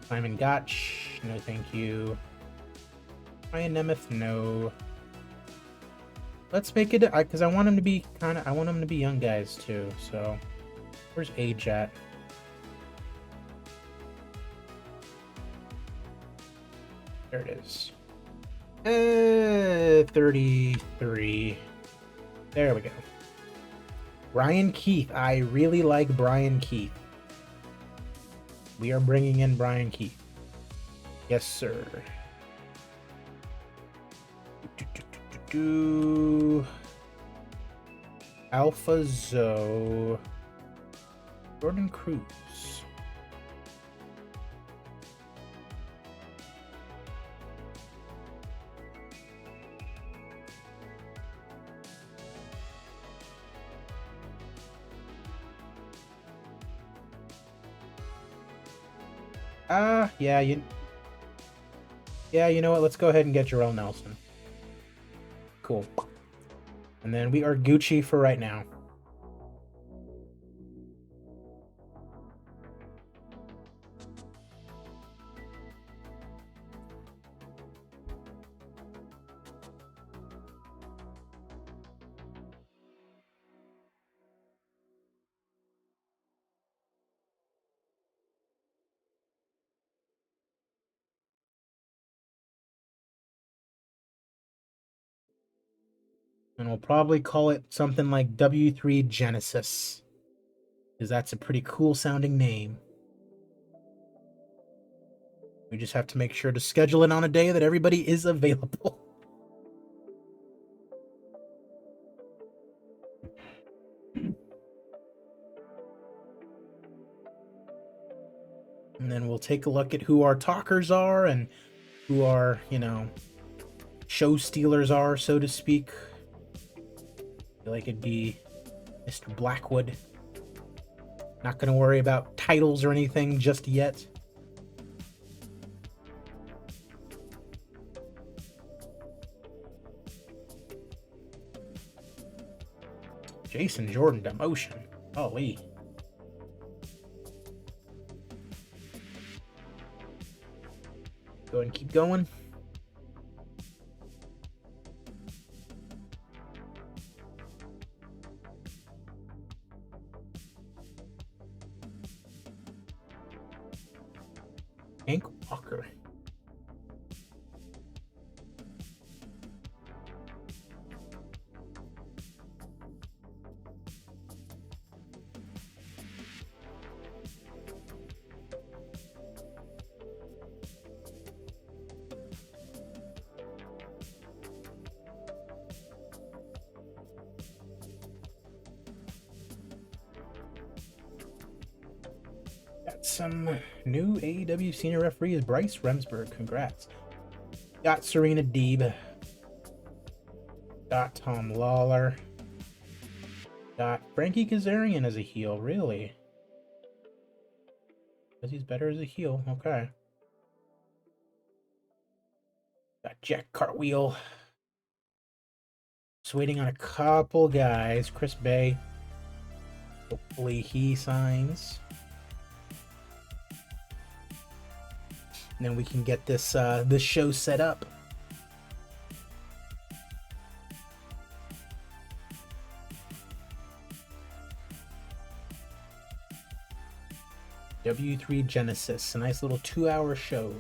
Simon Gotch, no thank you. Ryan Nemeth, no. Let's make it, because I want him to be I want him to be young guys too, so. Where's age at? There it is. 33. There we go. Brian Keith. I really like Brian Keith. We are bringing in Brian Keith. Yes, sir. Alpha Zoe. Jordan Cruz. Yeah, you know what? Let's go ahead and get Jarrell Nelson. Cool. And then we are Gucci for right now. And we'll probably call it something like W3 Genesis, because that's a pretty cool sounding name. We just have to make sure to schedule it on a day that everybody is available. And then we'll take a look at who our talkers are and who our, show stealers are, so to speak. I feel like it'd be Mr. Blackwood. Not going to worry about titles or anything just yet. Jason Jordan demotion. Holy. Go ahead and keep going. Hank Walker. Some new AEW senior referee is Bryce Remsburg. Congrats. Got Serena Deeb. Got Tom Lawler. Got Frankie Kazarian as a heel. Really? Because he's better as a heel. Okay. Got Jack Cartwheel. Just waiting on a couple guys. Chris Bay. Hopefully he signs. And then we can get this this show set up. W3 Genesis, a nice little 2-hour show.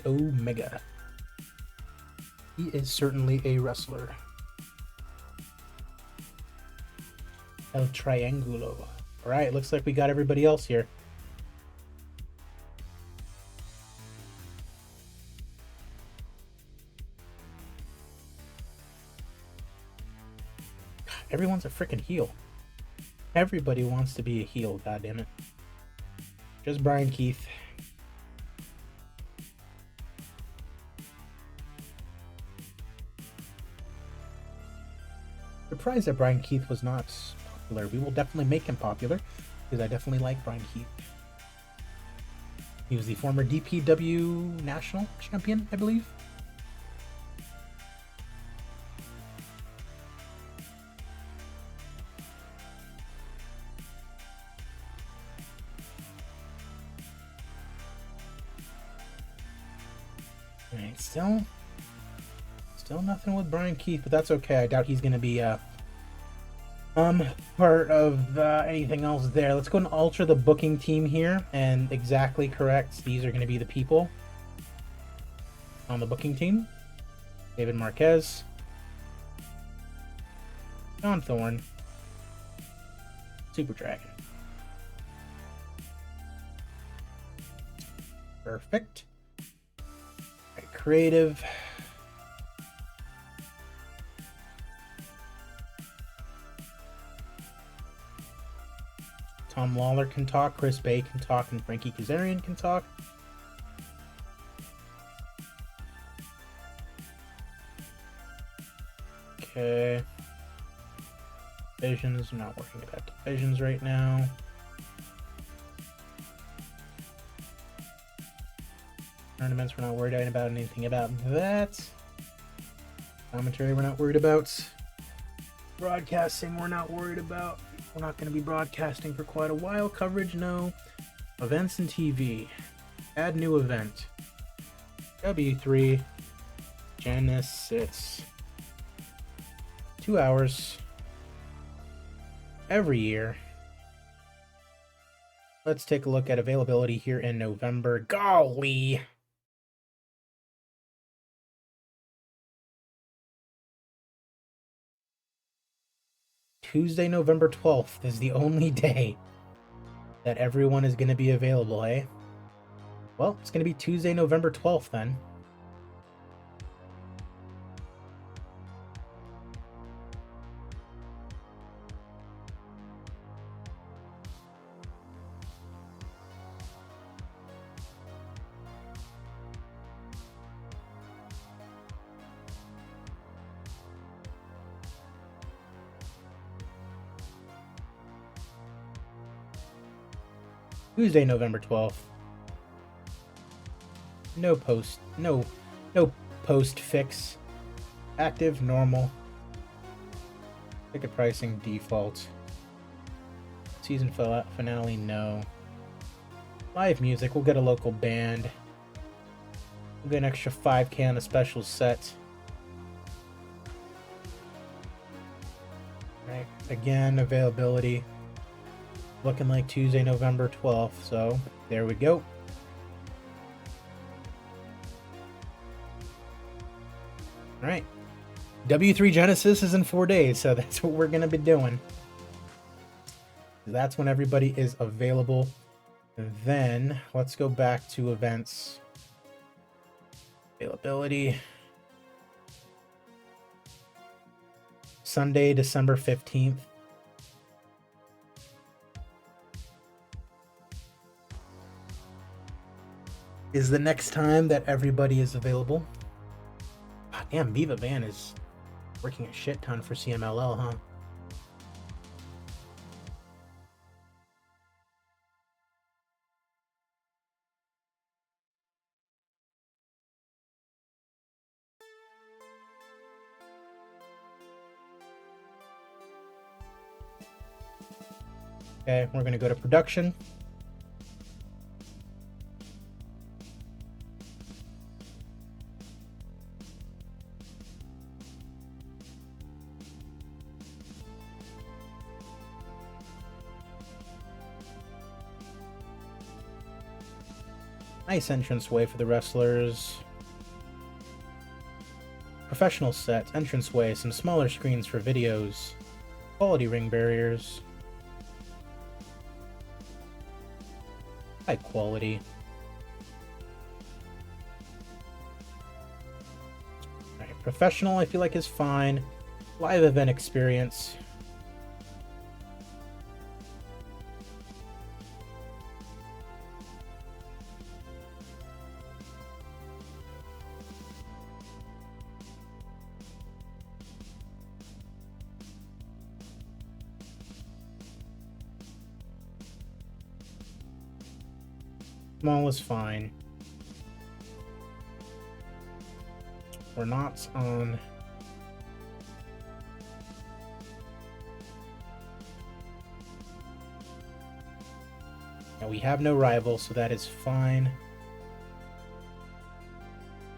Omega. He is certainly a wrestler. El Triangulo. Alright, looks like we got everybody else here. Everyone's a freaking heel. Everybody wants to be a heel, goddammit. Just Brian Keith. Surprised that Brian Keith was not popular. We will definitely make him popular, because I definitely like Brian Keith. He was the former DPW national champion, I believe. Alright, still nothing with Brian Keith, but that's okay. I doubt he's gonna be part of anything else there. Let's go and alter the booking team here, and exactly correct. These are going to be the people on the booking team: David Marquez, John Thorne, Super Dragon. Perfect. Right, creative. Tom Lawler can talk, Chris Bay can talk, and Frankie Kazarian can talk. Okay. Divisions, I'm not working about divisions right now. Tournaments, we're not worried about anything about that. Commentary, we're not worried about. Broadcasting, we're not worried about. We're not going to be broadcasting for quite a while. Coverage, no. Events and TV. Add new event. W3. Genesis. 2 hours. Every year. Let's take a look at availability here in November. Golly! Tuesday, November 12th is the only day that everyone is going to be available, eh? Well, it's going to be Tuesday, November 12th then. Tuesday, November 12th. No post fix. Active, normal. Ticket pricing, default. Season finale, no. Live music, we'll get a local band. We'll get an extra 5K on a special set. Right, again, availability. Looking like Tuesday, November 12th, so there we go. Alright. W3 Genesis is in 4 days, so that's what we're going to be doing. That's when everybody is available. Then, let's go back to events. Availability. Sunday, December 15th. Is the next time that everybody is available. God damn, Viva Van is working a shit ton for CMLL, huh? Okay, we're gonna go to production. Nice entranceway for the wrestlers. Professional set, entranceway, some smaller screens for videos. Quality ring barriers. High quality. Alright, professional I feel like is fine. Live event experience. Small is fine. We're not on... Now we have no rival, so that is fine.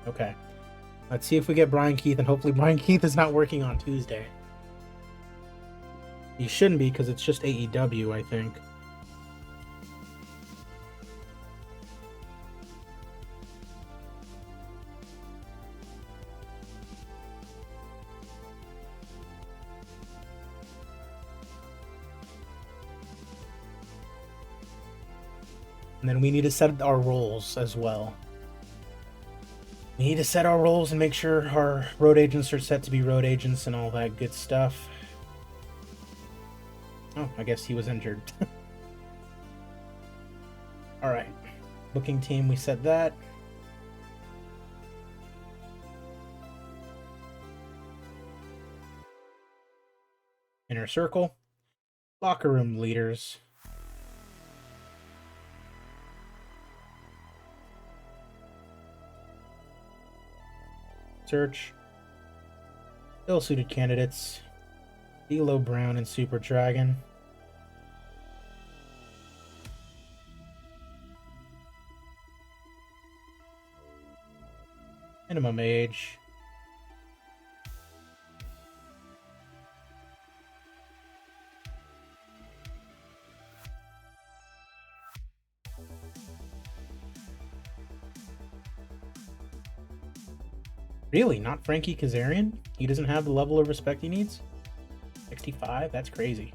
Okay. Let's see if we get Brian Keith, and hopefully Brian Keith is not working on Tuesday. He shouldn't be, because it's just AEW, I think. And then we need to set our roles as well. We need to set our roles and make sure our road agents are set to be road agents and all that good stuff. Oh, I guess he was injured. Alright. Booking team, we set that. Inner circle. Locker room leaders. Search. Ill-suited candidates. D'Lo Brown and Super Dragon. Minimum age. Really? Not Frankie Kazarian? He doesn't have the level of respect he needs? 65? That's crazy.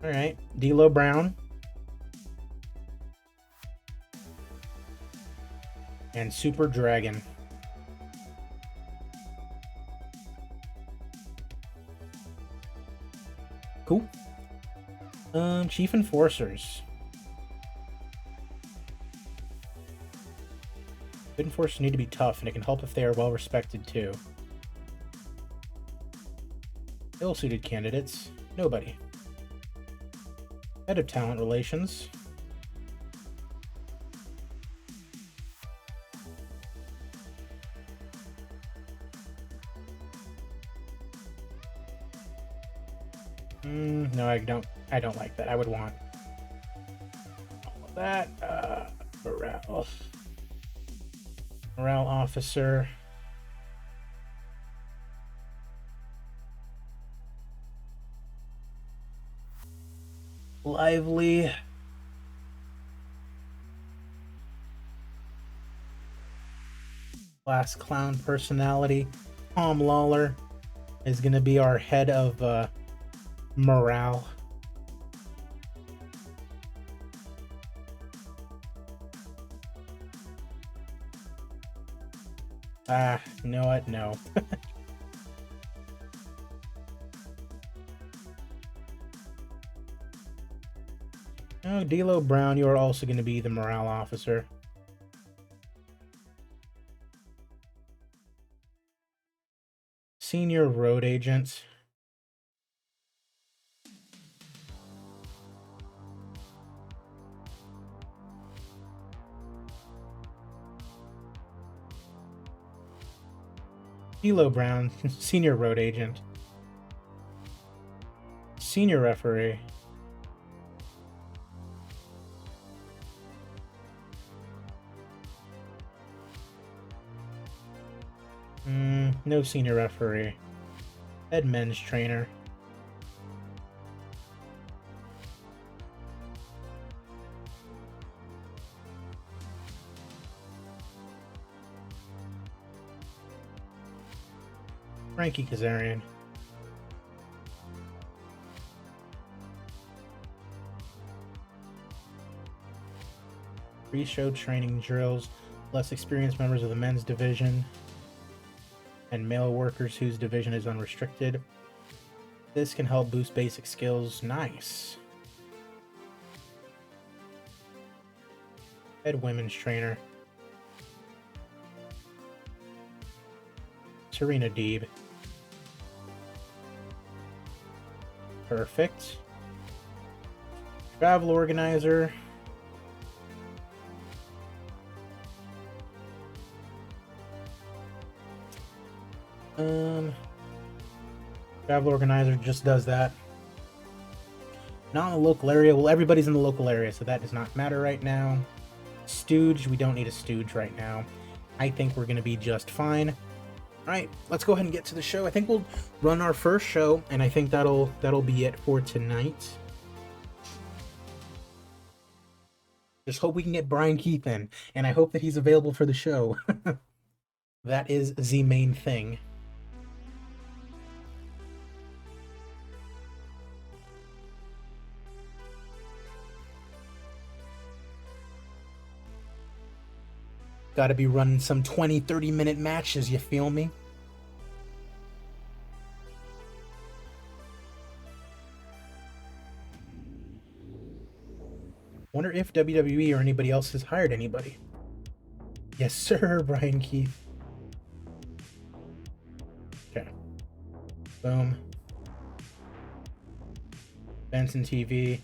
Alright. D'Lo Brown. And Super Dragon. Cool. Chief Enforcers. Good enforcers need to be tough, and it can help if they are well respected too. Ill-suited candidates. Nobody. Head of talent relations. No, I don't like that. I would want all of that. Morale officer. Lively. Last clown personality. Tom Lawler is going to be our head of morale. You know what? No. Oh, D'Lo Brown, you are also going to be the morale officer. Senior road agent. D'Lo Brown, senior road agent. Senior referee. No senior referee. Head men's trainer. Frankie Kazarian. Pre-show training drills. Less experienced members of the men's division. And male workers whose division is unrestricted. This can help boost basic skills. Nice. Head women's trainer. Serena Deeb. Perfect. Travel organizer. Travel organizer just does that. Not in the local area. Well, everybody's in the local area, so that does not matter right now. Stooge, we don't need a stooge right now. I think we're going to be just fine. All right, let's go ahead and get to the show. I think we'll run our first show, and I think that'll be it for tonight. Just hope we can get Brian Keith in, and I hope that he's available for the show. That is the main thing. Gotta be running some 20-30 minute matches, you feel me? Wonder if WWE or anybody else has hired anybody. Yes, sir, Brian Keith. Okay. Boom. Benson TV.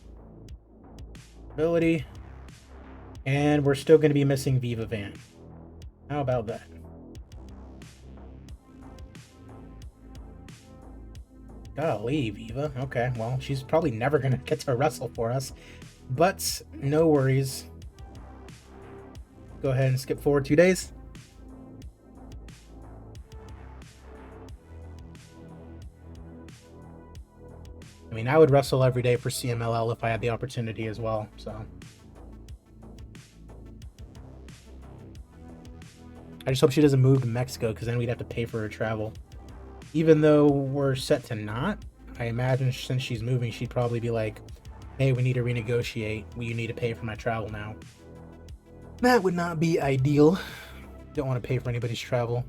Ability. And we're still going to be missing Viva Van. How about that? Golly, Viva. Okay, well, she's probably never going to get to wrestle for us. But no worries. Go ahead and skip forward 2 days. I mean, I would wrestle every day for CMLL if I had the opportunity as well, so. I just hope she doesn't move to Mexico, because then we'd have to pay for her travel. Even though we're set to not, I imagine since she's moving, she'd probably be like, hey, we need to renegotiate. You need to pay for my travel now. That would not be ideal. Don't want to pay for anybody's travel.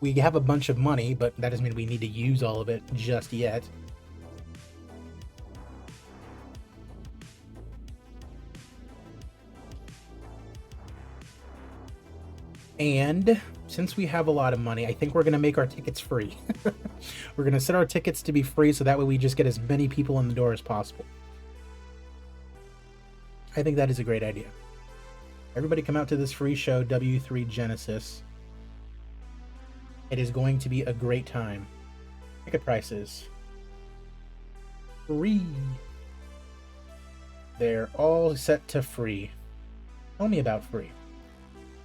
We have a bunch of money, but that doesn't mean we need to use all of it just yet. And since we have a lot of money, I think we're going to make our tickets free. We're going to set our tickets to be free so that way we just get as many people in the door as possible. I think that is a great idea. Everybody come out to this free show, W3 Genesis. It is going to be a great time. Ticket prices. Free. They're all set to free. Tell me about free.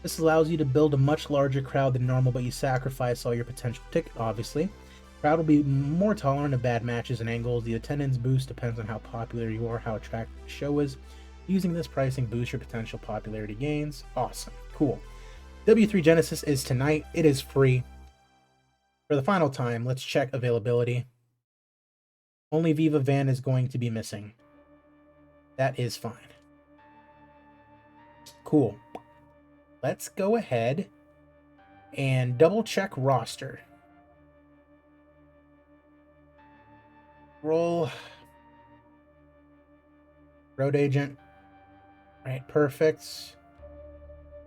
This allows you to build a much larger crowd than normal, but you sacrifice all your potential ticket, obviously. Crowd will be more tolerant of bad matches and angles. The attendance boost depends on how popular you are, how attractive the show is. Using this pricing boosts your potential popularity gains. Awesome. Cool. W3 Genesis is tonight. It is free. For the final time, let's check availability. Only Viva Van is going to be missing. That is fine. Cool. Let's go ahead and double check roster. Roll. Road agent. All right, perfect.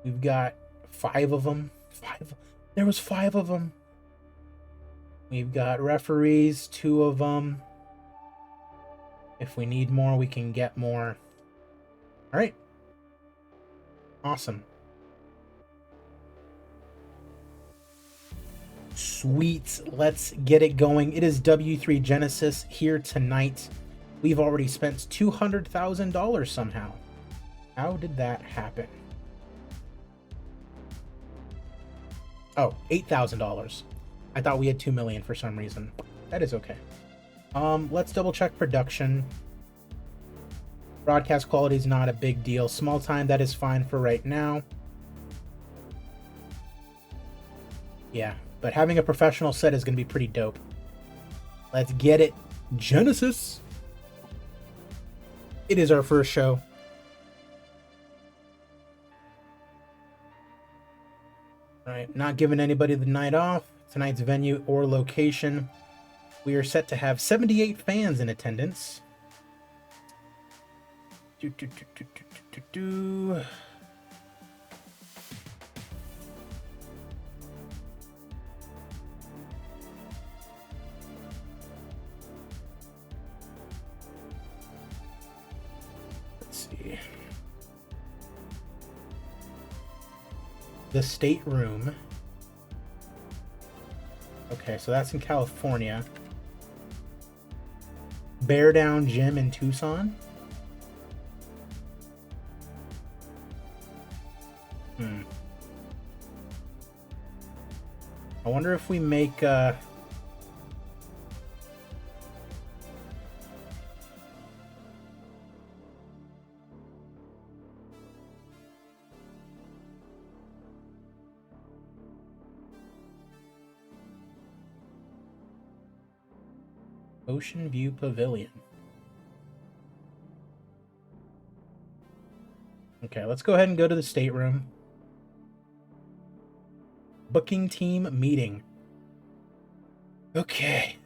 We've got 5 of them. 5. There was 5 of them. We've got referees, 2 of them. If we need more, we can get more. All right. Awesome. Sweet. Let's get it going. It is W3 Genesis here tonight. We've already spent $200,000 somehow. How did that happen? Oh, $8,000. I thought we had $2 million for some reason. That is okay. Let's double check production. Broadcast quality is not a big deal. Small time, that is fine for right now. Yeah, but having a professional set is going to be pretty dope. Let's get it. Genesis. It is our first show. All right, not giving anybody the night off. Tonight's venue or location. We are set to have 78 fans in attendance. Let's see. The stateroom Okay, so that's in California. Bear Down Gym in Tucson. I wonder if we make Ocean View Pavilion. Okay, let's go ahead and go to the stateroom. Booking team meeting. Okay.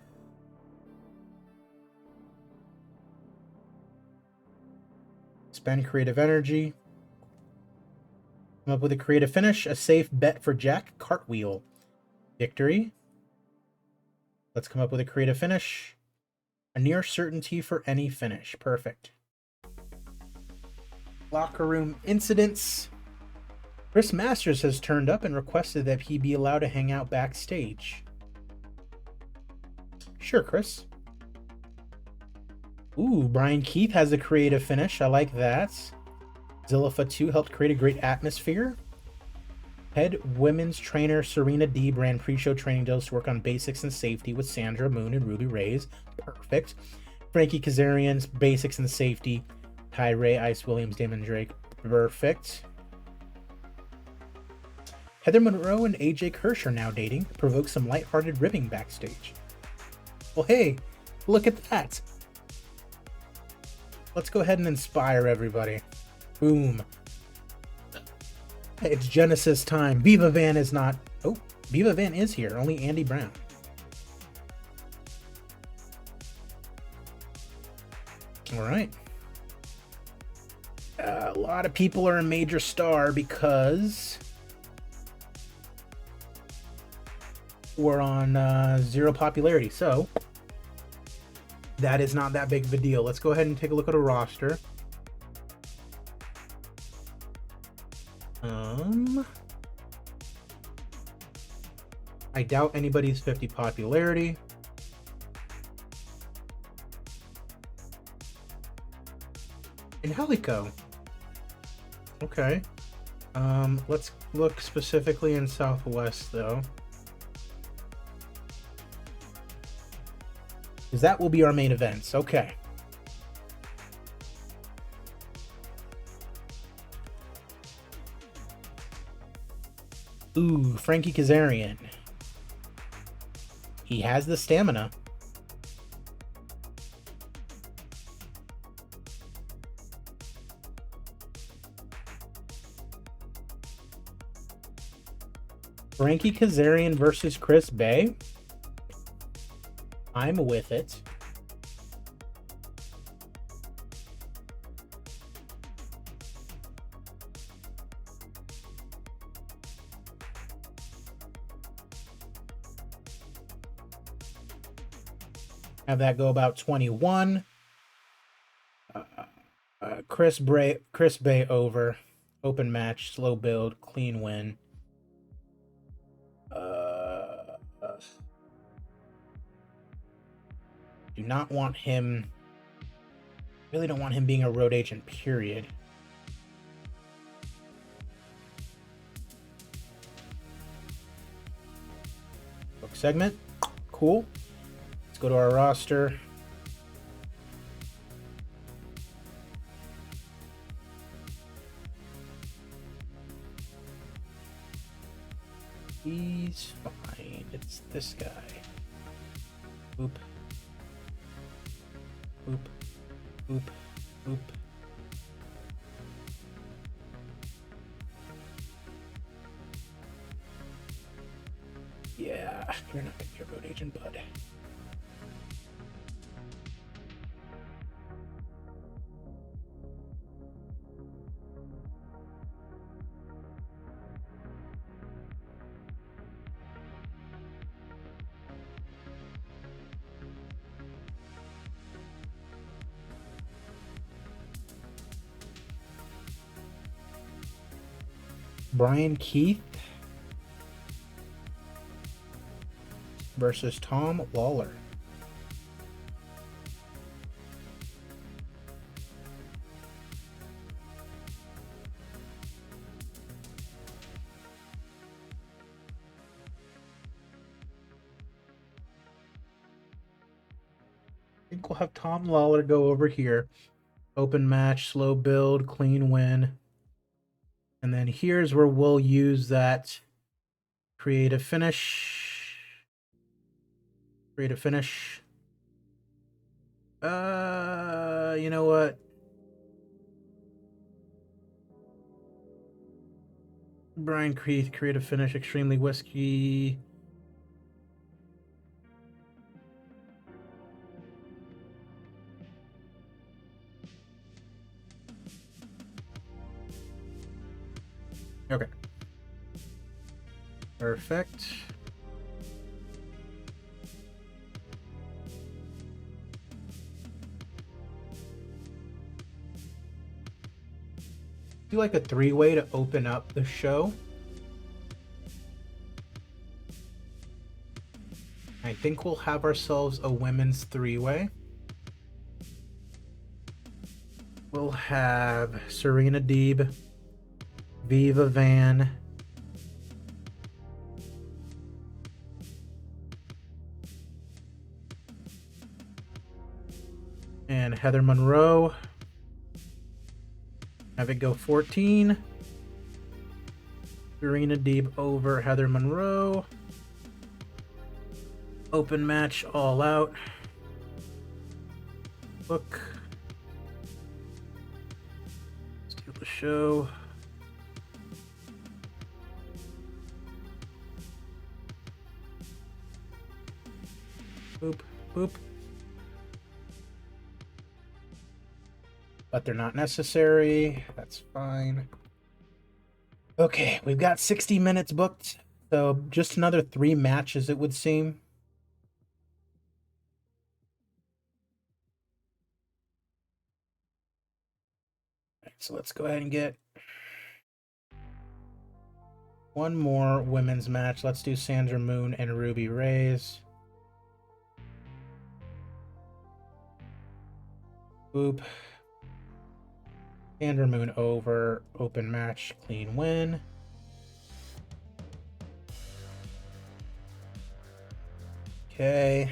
Spend creative energy. Come up with a creative finish. A safe bet for Jack. Cartwheel. Victory. Let's come up with a creative finish. A near certainty for any finish. Perfect. Locker room incidents. Chris Masters has turned up and requested that he be allowed to hang out backstage. Sure, Chris. Ooh, Brian Keith has a creative finish. I like that. Zillifa 2 helped create a great atmosphere. Head women's trainer Serena Deeb ran pre-show training drills to work on basics and safety with Sandra Moon and Ruby Reyes. Perfect. Frankie Kazarian's basics and safety. Ty Ray, Ice Williams, Damon Drake. Perfect. Heather Monroe and AJ Kirsch are now dating. Provokes some lighthearted ribbing backstage. Well, hey, look at that. Let's go ahead and inspire everybody. Boom. It's Genesis time. Viva Van is not... Oh, Viva Van is here. Only Andy Brown. All right. A lot of people are a major star because we're on 0 popularity. So that is not that big of a deal. Let's go ahead and take a look at a roster. I doubt anybody's 50 popularity. Angelico. Okay. Let's look specifically in Southwest though. Because that will be our main events. Okay. Ooh, Frankie Kazarian. He has the stamina. Frankie Kazarian versus Chris Bay. I'm with it. Have that go about 21. Chris Bay over. Open match, slow build, clean win. Do not want him. Really don't want him being a road agent, period. Book segment. Cool. Let's go to our roster. He's fine. It's this guy. Oop. Oop. Oop. Oop. Yeah, you're not gonna be a road agent, bud. Brian Keith. versus Tom Lawler. I think we'll have Tom Lawler go over here. Open match, slow build, clean win. And then here's where we'll use that creative finish. Creative finish. You know what? Brian Creeth, creative finish, extremely whiskey. Okay. Perfect. Do like a three-way to open up the show. I think we'll have ourselves a women's three-way. We'll have Serena Deeb, Viva Van, and Heather Monroe. Have it go 14. Serena Deeb over Heather Monroe. Open match, all out. Book. Steal the show. Boop, boop. But they're not necessary. That's fine. Okay, we've got 60 minutes booked. So just another 3 matches, it would seem. So let's go ahead and get one more women's match. Let's do Sandra Moon and Ruby Reyes. Boop. Sandra Moon over. Open match. Clean win. Okay.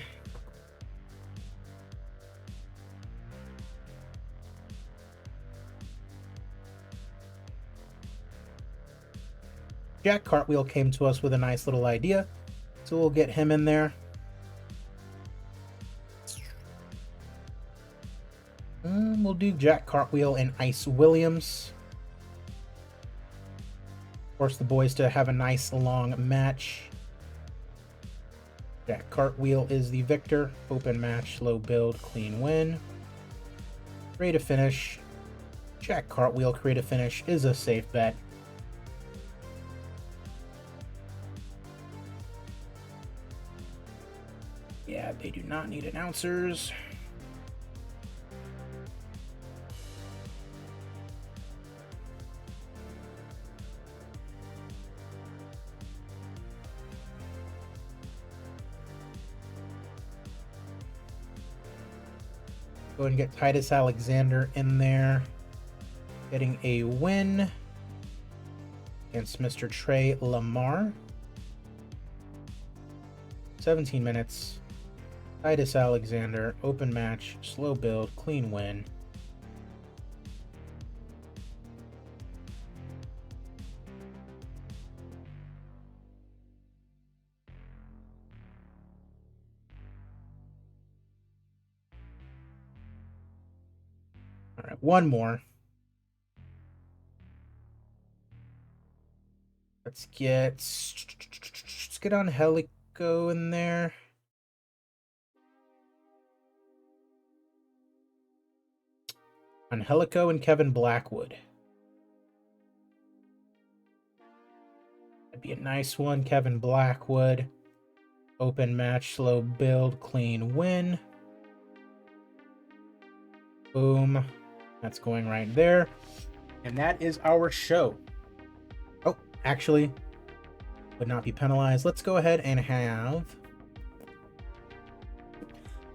Jack Cartwheel came to us with a nice little idea, so we'll get him in there. We'll do Jack Cartwheel and Ice Williams. Force the boys to have a nice long match. Jack Cartwheel is the victor. Open match, slow build, clean win. Creative finish. Jack Cartwheel creative finish is a safe bet. Yeah, they do not need announcers. Go ahead and get Titus Alexander in there. Getting a win against Mr. Trey Lamar. 17 minutes. Titus Alexander, open match, slow build, clean win. All right, one more. Let's get Angelico in there. Angelico and Kevin Blackwood. That'd be a nice one. Kevin Blackwood. Open match, slow build, clean win. Boom. That's going right there. And that is our show. Oh, actually, would not be penalized. Let's go ahead and have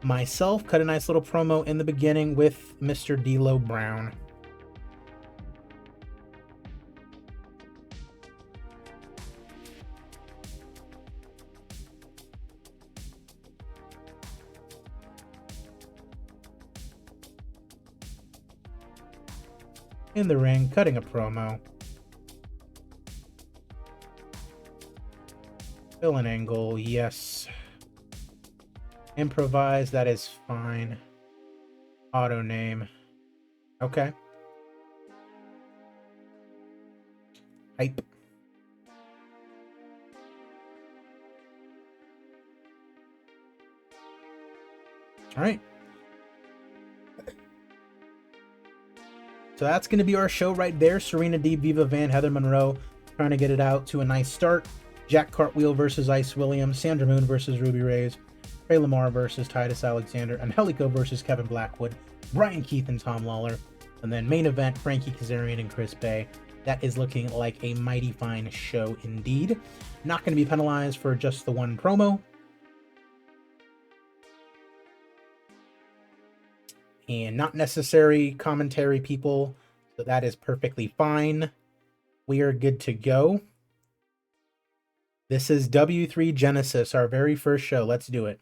Myself cut a nice little promo in the beginning with Mr. D'Lo Brown. In the ring, cutting a promo. Fill an angle, yes. Improvise, that is fine. Auto name. Okay. Hype. All right. So that's going to be our show right there. Serena Deeb, Viva Van, Heather Monroe trying to get it out to a nice start. Jack Cartwheel versus Ice Williams. Sandra Moon versus Ruby Reyes. Trey Lamar versus Titus Alexander. Angelico versus Kevin Blackwood. Brian Keith and Tom Lawler. And then main event, Frankie Kazarian and Chris Bay. That is looking like a mighty fine show indeed. Not going to be penalized for just the one promo. And not necessary commentary, people. So that is perfectly fine. We are good to go. This is W3 Genesis, our very first show. Let's do it.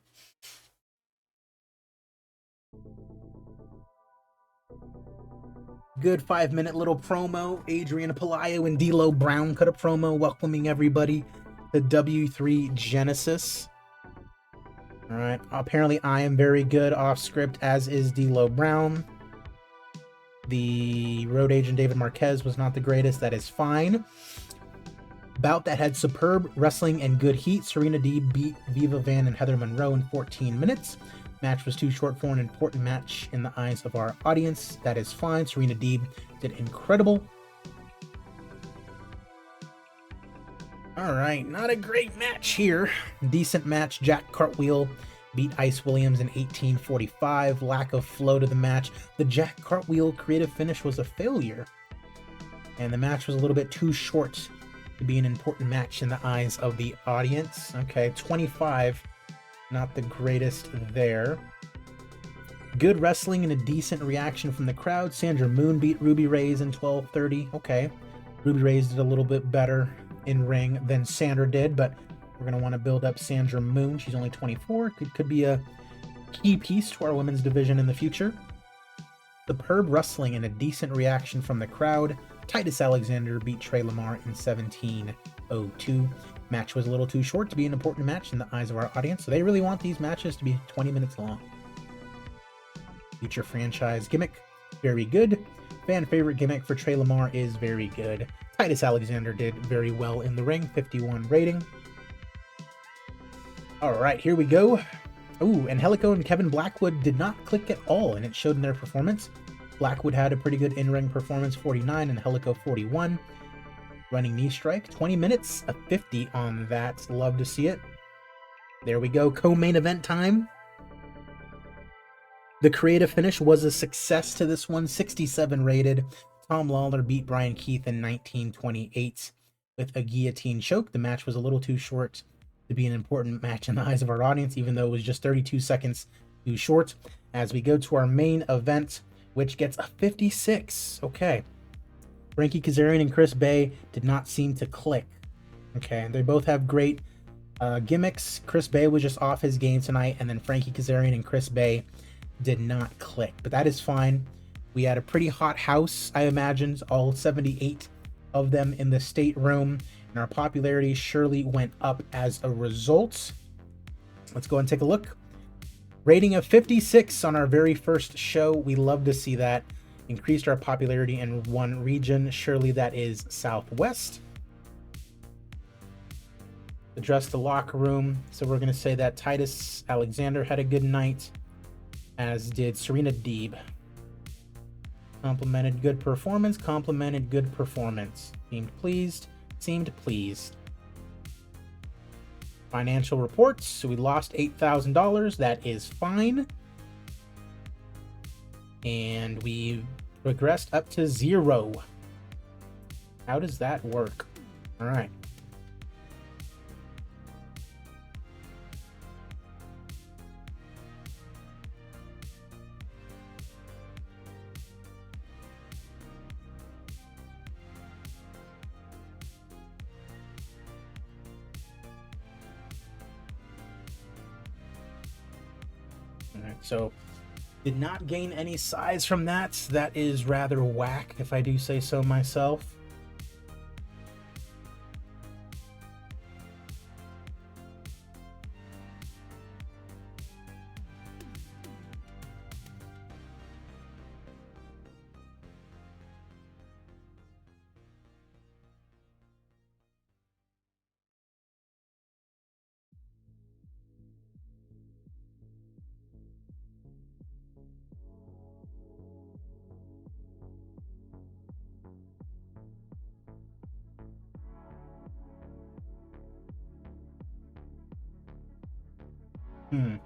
Good 5-minute little promo. Adriana Pelayo and D'Lo Brown cut a promo welcoming everybody to W3 Genesis. All right. Apparently, I am very good off script, as is D'Lo Brown. The road agent David Marquez was not the greatest. That is fine. Bout that had superb wrestling and good heat. Serena Deeb beat Viva Van and Heather Monroe in 14 minutes. Match was too short for an important match in the eyes of our audience. That is fine. Serena Deeb did incredible. All right, not a great match here. Decent match. Jack Cartwheel beat Ice Williams in 18:45. Lack of flow to the match. The Jack Cartwheel creative finish was a failure. And the match was a little bit too short to be an important match in the eyes of the audience. Okay, 25. Not the greatest there. Good wrestling and a decent reaction from the crowd. Sandra Moon beat Ruby Reyes in 12:30. Okay. Ruby Reyes did a little bit better in ring than Sandra did, but we're going to want to build up Sandra Moon. She's only 24. Could be a key piece to our women's division in the future. Superb wrestling and a decent reaction from the crowd. Titus Alexander beat Trey Lamar in 17:02. Match was a little too short to be an important match in the eyes of our audience, so they really want these matches to be 20 minutes long. Future franchise gimmick, very good. Fan favorite gimmick for Trey Lamar is very good. Titus Alexander did very well in the ring, 51 rating. All right, here we go. Ooh, Angelico and Kevin Blackwood did not click at all, and it showed in their performance. Blackwood had a pretty good in-ring performance, 49, and Angelico 41. Running knee strike, 20 minutes, a 50 on that. Love to see it. There we go, co-main event time. The creative finish was a success to this one, 67 rated. Tom Lawler beat Brian Keith in 19:28 with a guillotine choke. The match was a little too short to be an important match in the eyes of our audience, even though it was just 32 seconds too short. As we go to our main event, which gets a 56. Okay. Frankie Kazarian and Chris Bay did not seem to click. Okay, they both have great gimmicks. Chris Bay was just off his game tonight, and then Frankie Kazarian and Chris Bay did not click, but that is fine. We had a pretty hot house, I imagined, all 78 of them in the stateroom, and our popularity surely went up as a result. Let's go and take a look. Rating of 56 on our very first show. We love to see that. Increased our popularity in one region. Surely that is Southwest. Address the locker room. So we're going to say that Titus Alexander had a good night, as did Serena Deeb. Complimented good performance. Complimented good performance. Seemed pleased. Seemed pleased. Financial reports. So we lost $8,000. That is fine. And we progressed up to 0. How does that work? All right. right, so did not gain any size from that. That is rather whack, if I do say so myself.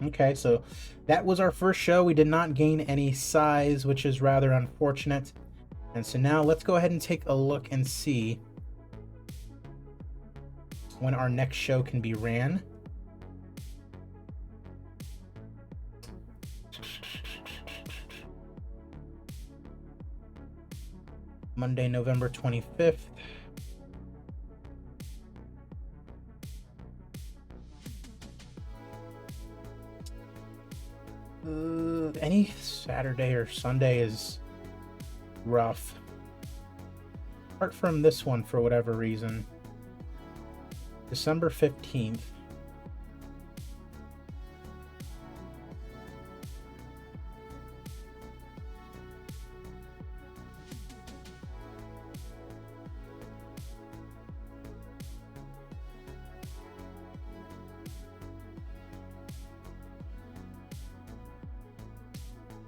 Okay, so that was our first show. We did not gain any size, which is rather unfortunate. And so now let's go ahead and take a look and see when our next show can be ran. Monday, November 25th. Any Saturday or Sunday is rough. Apart from this one, for whatever reason. December 15th.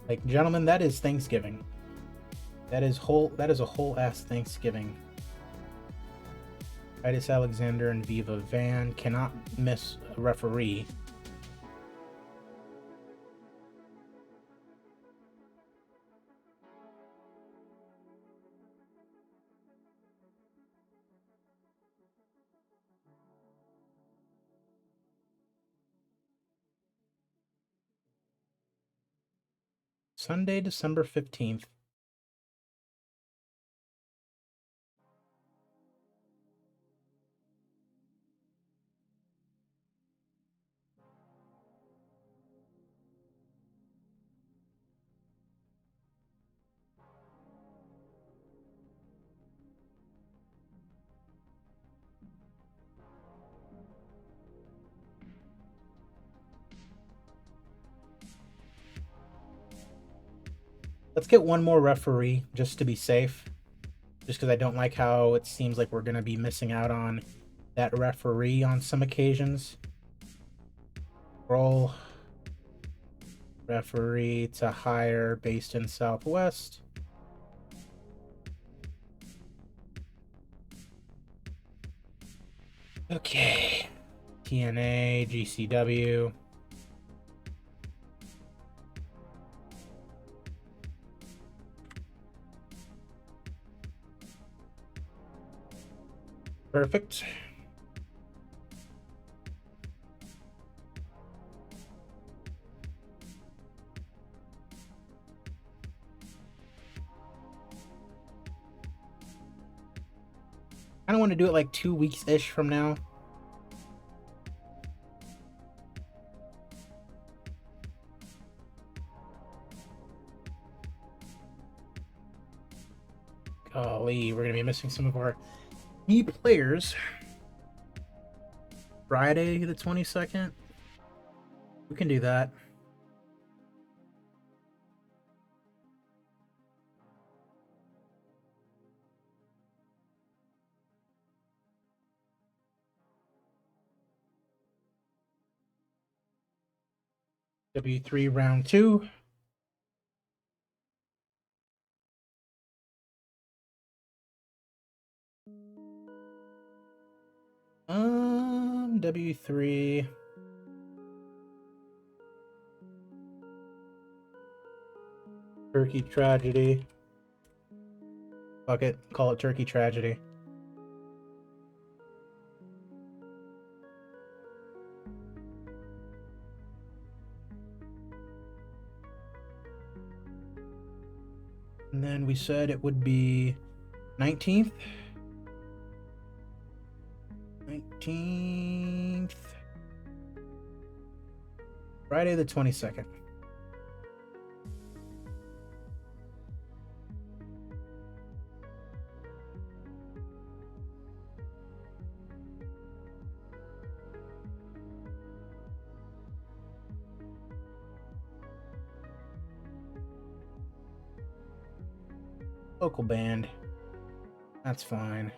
Like, gentlemen, that is Thanksgiving. That is a whole ass Thanksgiving. Titus Alexander and Viva Van cannot miss a referee. Sunday, December 15th. Let's get one more referee just to be safe. Just because I don't like how it seems like we're going to be missing out on that referee on some occasions. Roll referee to hire based in Southwest. Okay. TNA, GCW. Perfect. I don't want to do it like 2 weeks-ish from now. Golly, we're going to be missing some of our key players. Friday the 22nd. We can do that. W3 round 2. W3. Turkey Tragedy. Fuck it. Call it Turkey Tragedy. And then we said it would be 19th. 19th. Friday the 22nd. Local band. That's fine.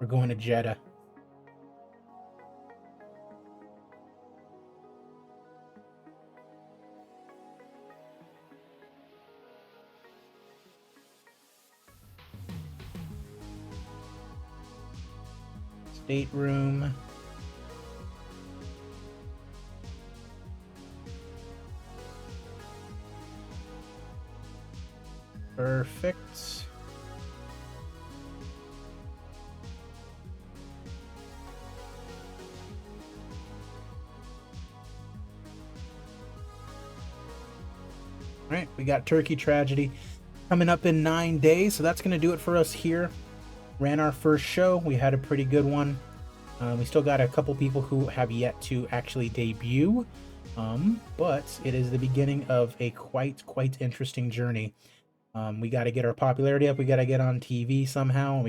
We're going to Jeddah. Stateroom. Perfect. All right, we got Turkey Tragedy coming up in 9 days, so that's going to do it for us here. Ran our first show. We had a pretty good one. We still got a couple people who have yet to actually debut, but it is the beginning of a quite interesting journey. We got to get our popularity up. We got to get on TV somehow.